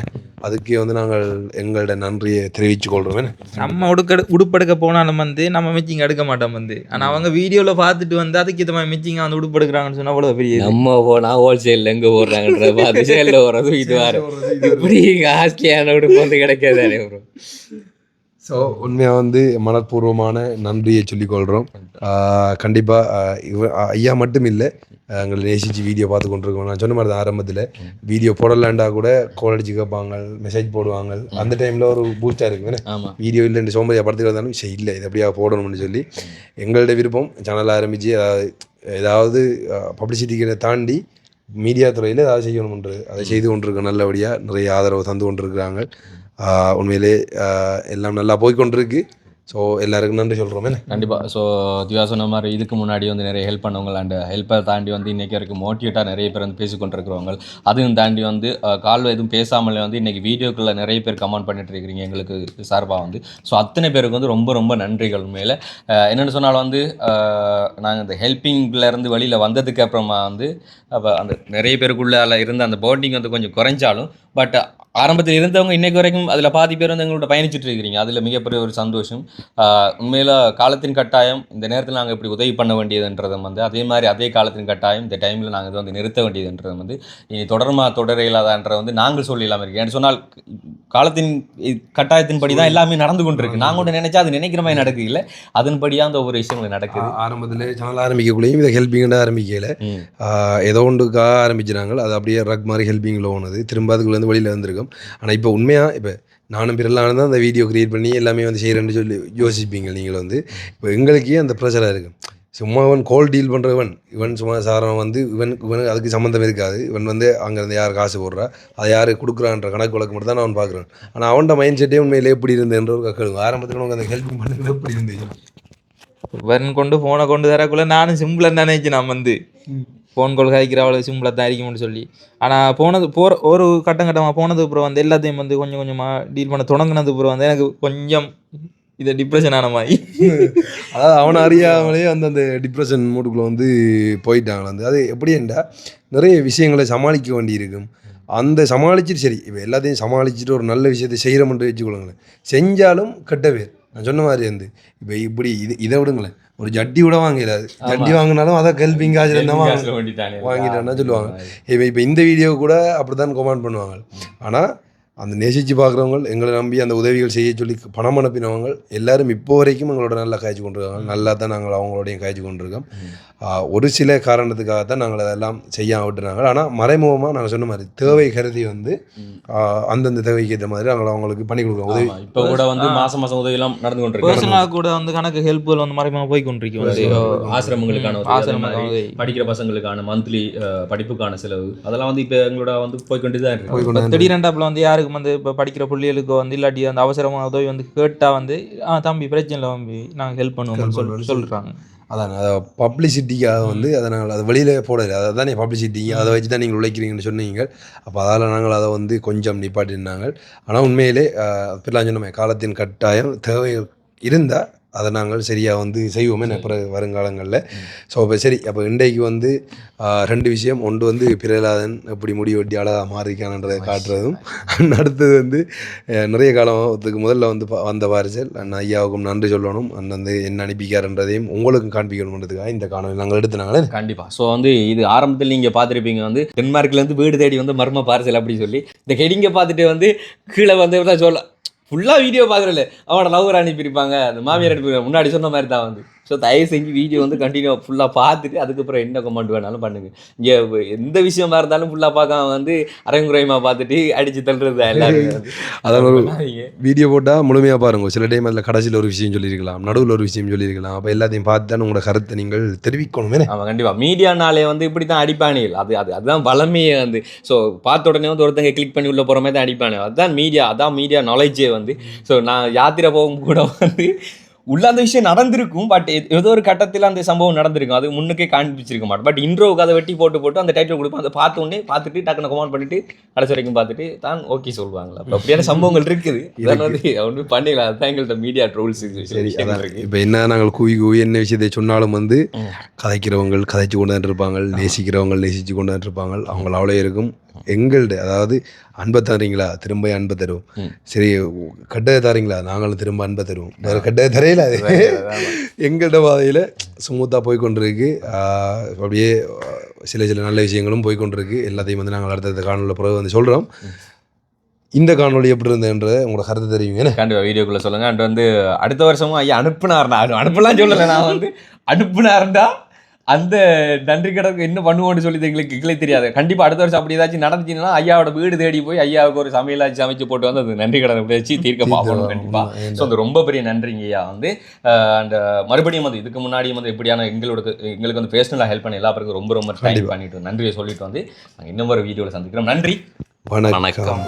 அதுக்கு வந்து நாங்கள் எங்களோட நன்றியை தெரிவித்துக் கொள்கிறோம். நம்ம உடுப்படுக்க போனாலும் வந்து நம்ம மிச்சிங் எடுக்க மாட்டோம் வந்து. ஆனால் அவங்க வீடியோவில் பார்த்துட்டு வந்து அதுக்கு இது மாதிரி மிச்சிங்க வந்து உடுப்படுக்கிறாங்கன்னு சொன்னால் அவ்வளோ பெரிய நம்ம போனால் ஹோல்சேலில் எங்கே போடுறாங்கன்ற பார்த்து சேலில் போடுறது இது வேறு இப்படி காஸ்ட்லியான உடுப்பு வந்து கிடைக்காதானே ப்ரோ. ஸோ உண்மையாக வந்து மனப்பூர்வமான நன்றியை சொல்லிக்கொள்கிறோம். கண்டிப்பாக ஐயா மட்டும் இல்லை, எங்களை நேசித்து வீடியோ பார்த்து கொண்டிருக்கோம். நான் சொன்ன மாதிரி தான் ஆரம்பத்தில் வீடியோ போடலாண்டா கூட கோல் அடிச்சு கேட்பாங்க, மெசேஜ் போடுவாங்க. அந்த டைமில் ஒரு பூஸ்டாக இருக்குங்க. வீடியோ இல்லைன்னு சோம்பதியாக படத்துக்கு வந்தாலும் சரி இல்லை இது எப்படியா போடணும்னு சொல்லி எங்களோட விருப்பம் சேனல் ஆரம்பித்து ஏதாவது பப்ளிசிட்டிகளை தாண்டி மீடியா துறையில் ஏதாவது செய்யணும்ன்றது அதை செய்து கொண்டிருக்க நல்லபடியாக நிறைய ஆதரவு தந்து கொண்டிருக்கிறாங்க. உண்மையிலே எல்லாம் நல்லா போய்கொண்டிருக்கு. ஸோ எல்லாருக்கும் நன்றி சொல்கிறோமே. கண்டிப்பாக. ஸோ திவா சொன்ன மாதிரி இதுக்கு முன்னாடி வந்து நிறைய ஹெல்ப் பண்ணவங்க அண்ட் ஹெல்ப்பை தாண்டி வந்து இன்றைக்கி வரைக்கும் மோட்டிவேட்டாக நிறைய பேர் வந்து பேசிக்கொண்டிருக்கிறவங்க, அதையும் தாண்டி வந்து கால் எதுவும் பேசாமலே வந்து இன்றைக்கி வீடியோக்குள்ளே நிறைய பேர் கமெண்ட் பண்ணிட்டு இருக்கிறீங்க எங்களுக்கு சார்பாக வந்து. ஸோ அத்தனை பேருக்கு வந்து ரொம்ப ரொம்ப நன்றிகள். மேலே என்னென்னு சொன்னாலும் வந்து நாங்கள் இந்த ஹெல்ப்பிங்லேருந்து வெளியில் வந்ததுக்கு அப்புறமா வந்து அப்போ அந்த நிறைய பேருக்குள்ளே இருந்த அந்த பாண்டிங் வந்து கொஞ்சம் குறைஞ்சாலும் பட் ஆரம்பத்தில் இருந்தவங்க இன்றைக்கு வரைக்கும் அதில் பாதி பேர் வந்து எங்களோட பயணிச்சுட்டு இருக்கிறீங்க. அதில் மிகப்பெரிய ஒரு சந்தோஷம். உண்மையில் காலத்தின் கட்டாயம் இந்த நேரத்தில் நாங்கள் இப்படி உதவி பண்ண வேண்டியதுன்றதும் வந்து அதே மாதிரி அதே காலத்தின் கட்டாயம் இந்த டைமில் நாங்கள் இதை வந்து நிறுத்த வேண்டியதுன்றதும் வந்து இனி தொடர இல்லாதன்ற வந்து நாங்கள் சொல்லிடலாமல் இருக்கேன். என்று சொன்னால் காலத்தின் கட்டாயத்தின்படி தான் எல்லாமே நடந்து கொண்டு இருக்கு. நாங்கள் ஒன்று நினைச்சா அது நினைக்கிற மாதிரி நடக்குது, அதன்படியாக அந்த ஒவ்வொரு விஷயங்கள் நடக்குது. ஆரம்பத்தில் சேனல் ஆரம்பிக்கக்குள்ளேயும் இதை ஹெல்பிங்காக ஆரம்பிக்கல, ஏதோ ஒன்றுக்காக ஆரம்பிச்சினாங்க. அது அப்படியே ரக் மாதிரி ஹெல்பிங்கில் போனது, திரும்ப அதுக்குள்ளேருந்து வெளியில் வந்திருக்கோம். ஆனால் இப்போ உண்மையாக இப்போ நானும் பிறலாம் தான் அந்த வீடியோ க்ரியேட் பண்ணி எல்லாமே வந்து செய்கிறேன்னு சொல்லி யோசிப்பீங்க நீங்கள் வந்து. இப்போ எங்களுக்கே அந்த ப்ரெஷராக இருக்குது. சும்மா இவன் கோல் டீல் பண்ணுறவன் இவன் சும்மா சாரம் வந்து இவனுக்கு அதுக்கு சம்மந்தம் இருக்காது. இவன் வந்து அங்கேருந்து யார் காசு போடுறா அதை யார் கொடுக்குறான்ற கணக்கு வழக்கு மட்டும் தான் நான் பார்க்குறேன். ஆனால் அவன்கிட்ட மைண்ட் செட்டே உண்மையிலே எப்படி இருந்தேன்ற ஒரு கேளுங்க. ஆரம்பத்தில் உனக்கு அந்த ஹெல்ப் பண்ணுறது எப்படி இருந்துச்சு? இவன் கொண்டு ஃபோனை கொண்டு தரக்குள்ளே நானும் சிம்பிளாக நினைச்சு நான் வந்து ஃபோன் கால் காய்க்கிற அவ்வளோ சிம்பிளாக தான் இருக்கும்னு சொல்லி. ஆனால் ஒரு கட்டமாக போனது அப்புறம் வந்து எல்லாத்தையும் வந்து கொஞ்சம் கொஞ்சமாக டீல் பண்ண தொடங்கினது அப்புறம் வந்து எனக்கு கொஞ்சம் இது டிப்ரெஷன் ஆன மாதிரி. அதாவது அவனை அறியாமலே வந்து அந்த டிப்ரெஷன் மூட்டுக்குள்ளே வந்து போயிட்டாங்க. வந்து அது எப்படின்னா நிறைய விஷயங்களை சமாளிக்க வேண்டியிருக்கும். அந்த சமாளிச்சுட்டு சரி இப்போ எல்லாத்தையும் சமாளிச்சுட்டு ஒரு நல்ல விஷயத்தை செய்கிறோம்ன்ட்டு வச்சுக்கொள்ளுங்களேன். செஞ்சாலும் கெட்ட பேர். நான் சொன்ன மாதிரி வந்து இப்போ இப்படி இதை விடுங்களேன், ஒரு ஜட்டி கூட வாங்கலாது. ஜட்டி வாங்கினாலும் அதை ஹெல்பிங் காசு வாங்கிட்டான்னா சொல்லுவாங்க. இப்போ இந்த வீடியோ கூட அப்படி தான் கமெண்ட் பண்ணுவாங்க. ஆனால் அந்த நேசித்து பார்க்குறவங்க, எங்களை நம்பி அந்த உதவிகள் செய்ய சொல்லி பணம் அனுப்பினவங்க எல்லாரும் இப்போ வரைக்கும் எங்களோட நல்லா காய்ச்சி கொண்டிருக்காங்க. நல்லா தான் நாங்கள் அவங்களோடையும் காய்ச்சி கொண்டிருக்கோம். ஒரு சில காரணத்துக்காக தான் நாங்கள் அதெல்லாம் செய்ய விட்டுறாங்க. ஆனால் மறைமுகமாக நாங்கள் சொன்ன மாதிரி தேவை கருதி வந்து அந்தந்த தேவைக்கு ஏற்ற மாதிரி நாங்கள் அவங்களுக்கு பண்ணி கொடுக்குறோம் உதவி. இப்போ கூட வந்து மாதம் உதவியெல்லாம் நடந்து கொண்டிருக்கோம். கூட வந்து கணக்கு ஹெல்ப்புகள் வந்து மறைமுகமாக போய் கொண்டிருக்கோம். ஆசிரமங்களுக்கான படிக்கிற பசங்களுக்கான மந்த்லி படிப்புக்கான செலவு அதெல்லாம் வந்து இப்போ எங்களோட வந்து போய்கொண்டு தான் இருக்கு. திடீரெண்டாப்பில் வந்து யாருக்கு வந்து இப்போ படிக்கிற பிள்ளைகளுக்கோ வந்து இல்லாட்டி அந்த அவசரமான உதவி வந்து கேட்டால் வந்து தம்பி பிரச்சனை இல்லை தம்பி நாங்கள் ஹெல்ப் பண்ணுவோம்னு சொல்கிறாங்க. அதான் அதை பப்ளிசிட்டிக்காக வந்து அதை நாங்கள் அதை வெளியில் போடலை. அதை தான் பப்ளிசிட்டி அதை வச்சு தான் நீங்கள் உழைக்கிறீங்கன்னு சொன்னீங்க. அப்போ அதால் நாங்கள் அதை வந்து கொஞ்சம் நிப்பாட்டினாங்க. ஆனால் உண்மையிலே பிறலாம் சொன்னோமே காலத்தின் கட்டாயம் தேவை இருந்தால் அதை நாங்கள் சரியாக வந்து செய்வோமே அப்புறம் வருங்காலங்களில். ஸோ இப்போ சரி அப்போ இன்றைக்கு வந்து ரெண்டு விஷயம். ஒன்று வந்து பிரகலாதன் எப்படி முடி வெட்டி அழகாக மாறிக்கானன்றதை காட்டுறதும், அடுத்தது வந்து நிறைய காலத்துக்கு முதல்ல வந்து வந்த பாரிசல் ஐயாவுக்கும் நன்றி சொல்லணும். வந்து என்ன அனுப்பிக்காருன்றதையும் உங்களுக்கும் காண்பிக்கணுன்றதுக்காக இந்த காணொலி நாங்கள் எடுத்துனாங்களே. கண்டிப்பாக. ஸோ வந்து இது ஆரம்பத்தில் நீங்கள் பார்த்துருப்பீங்க வந்து டென்மார்க்லேருந்து வீடு தேடி வந்து மர்ம பார்சல் அப்படி சொல்லி இந்த ஹெடிங்கை பார்த்துட்டு வந்து கீழே வந்து தான் சொல்ல ஃபுல்லாக வீடியோ பார்க்குறல அவனோட லவர் அனுப்பியிருப்பாங்க, அந்த மாமியார் அனுப்பியிருப்பாங்க. முன்னாடி சொன்ன மாதிரி தான் வந்து. ஸோ தயவு செஞ்சு வீடியோ வந்து கண்டினியூ ஃபுல்லாக பார்த்துட்டு அதுக்கப்புறம் என்ன கமெண்ட் வேணாலும் பண்ணுங்கள். இங்கே எந்த விஷயமா இருந்தாலும் ஃபுல்லாக பார்க்காம வந்து அரைங்குறையமாக பார்த்துட்டு அடித்து தள்ளுறது எல்லாரும். அதான் ஒரு வீடியோ போட்டால் முழுமையாக பாருங்கள். சில டைம் அதில் கடைசியில் ஒரு விஷயம் சொல்லியிருக்கலாம், நடுவில் ஒரு விஷயம் சொல்லியிருக்கலாம். அப்போ எல்லாத்தையும் பார்த்து தான் உங்களோட கருத்தை நீங்கள் தெரிவிக்கணுமே. ஆமாம் கண்டிப்பாக. மீடியானாலே வந்து இப்படி தான் அடிப்பானிகள். அதுதான் வளமையே வந்து. ஸோ பார்த்த உடனே வந்து ஒருத்தங்க கிளிக் பண்ணி உள்ள போகிற மாதிரி தான் அடிப்பானே. அதுதான் மீடியா, அதான் மீடியா நாலேஜே வந்து. ஸோ நான் யாத்திரை போகும் கூட வந்து உள்ள அந்த விஷயம் நடந்திருக்கும். பட் ஏதோ ஒரு கட்டத்தில் அந்த சம்பவம் நடந்திருக்கும். அது முன்னுக்கே காண்பிச்சிருக்க மாட்டோம். பட் இன்ட்ரோவுக்கு அதை வெட்டி போட்டு அந்த டைட்டில் கொடுப்போம். அதை பார்த்துட்டு டக்குன்னு கமெண்ட் பண்ணிட்டு கடைசி வரைக்கும் பார்த்துட்டு தான் ஓகே சொல்லுவாங்களா. அப்போ அப்படியான சம்பவங்கள் இருக்குது. இதெல்லாம் வந்து ஒன்று பண்ணிக்கலாம். அதுதான் எங்கள்கிட்ட மீடியா ட்ரோல்ஸ். சரி, இப்போ என்ன நாங்கள் கூவி என்ன விஷயத்தை சொன்னாலும் வந்து கதைக்கிறவங்க கதைச்சு கொண்டு தான் இருப்பாங்க, நேசிக்கிறவங்க நேசிச்சு கொண்டு தான் இருப்பாங்க. அவங்கள அவ்வளோ இருக்கும். எங்கள்கிட்ட அதாவது அன்பை தரீங்களா, திரும்ப அன்பை தருவோம். சரி, கட்டதை தரீங்களா, நாங்களும் திரும்ப அன்பை தருவோம். வேறு கட்டதை தரையில அது எங்கள்கிட்ட பாதையில் ஸ்மூத்தாக போய்கொண்டிருக்கு. அப்படியே சில நல்ல விஷயங்களும் போய்கொண்டிருக்கு. எல்லாத்தையும் வந்து நாங்கள் அடுத்த காணொலியில் பிறகு வந்து சொல்கிறோம். இந்த காணொலி எப்படி இருந்ததுன்ற உங்களோட கருத்து தெரியுங்க. கண்டிப்பாக வீடியோக்குள்ளே சொல்லுங்கள். அண்ட் வந்து அடுத்த வருஷமும் ஐயா அனுப்புனாருனா அனுப்பலாம் சொல்லலை. நான் வந்து அனுப்புனாருண்டா அந்த நன்றி கடனுக்கு என்ன பண்ணுவோன்னு சொல்லி எங்களுக்கு தெரியாது. கண்டிப்பாக அடுத்த வருஷம் அப்படி ஏதாச்சும் நடந்துச்சுன்னா ஐயாவோட வீடு தேடி போய் ஐயாவுக்கு ஒரு சமையலாச்சு சமைச்சு போட்டு வந்து அது நன்றி கடனை வச்சு தீர்க்க பார்க்கணும் கண்டிப்பாக. ஸோ அந்த ரொம்ப பெரிய நன்றிங்க ஐயா வந்து. அண்ட் மறுபடியும் வந்து இதுக்கு முன்னாடியும் வந்து எப்படியான எங்களுக்கு வந்து பேர்சனலாக ஹெல்ப் பண்ணி எல்லா பேருக்கும் ரொம்ப தேங்க் பண்ணிட்டு நன்றியை சொல்லிட்டு வந்து நாங்கள் இன்னும் ஒரு வீடியோவில் சந்திக்கிறோம். நன்றி, வணக்கம்.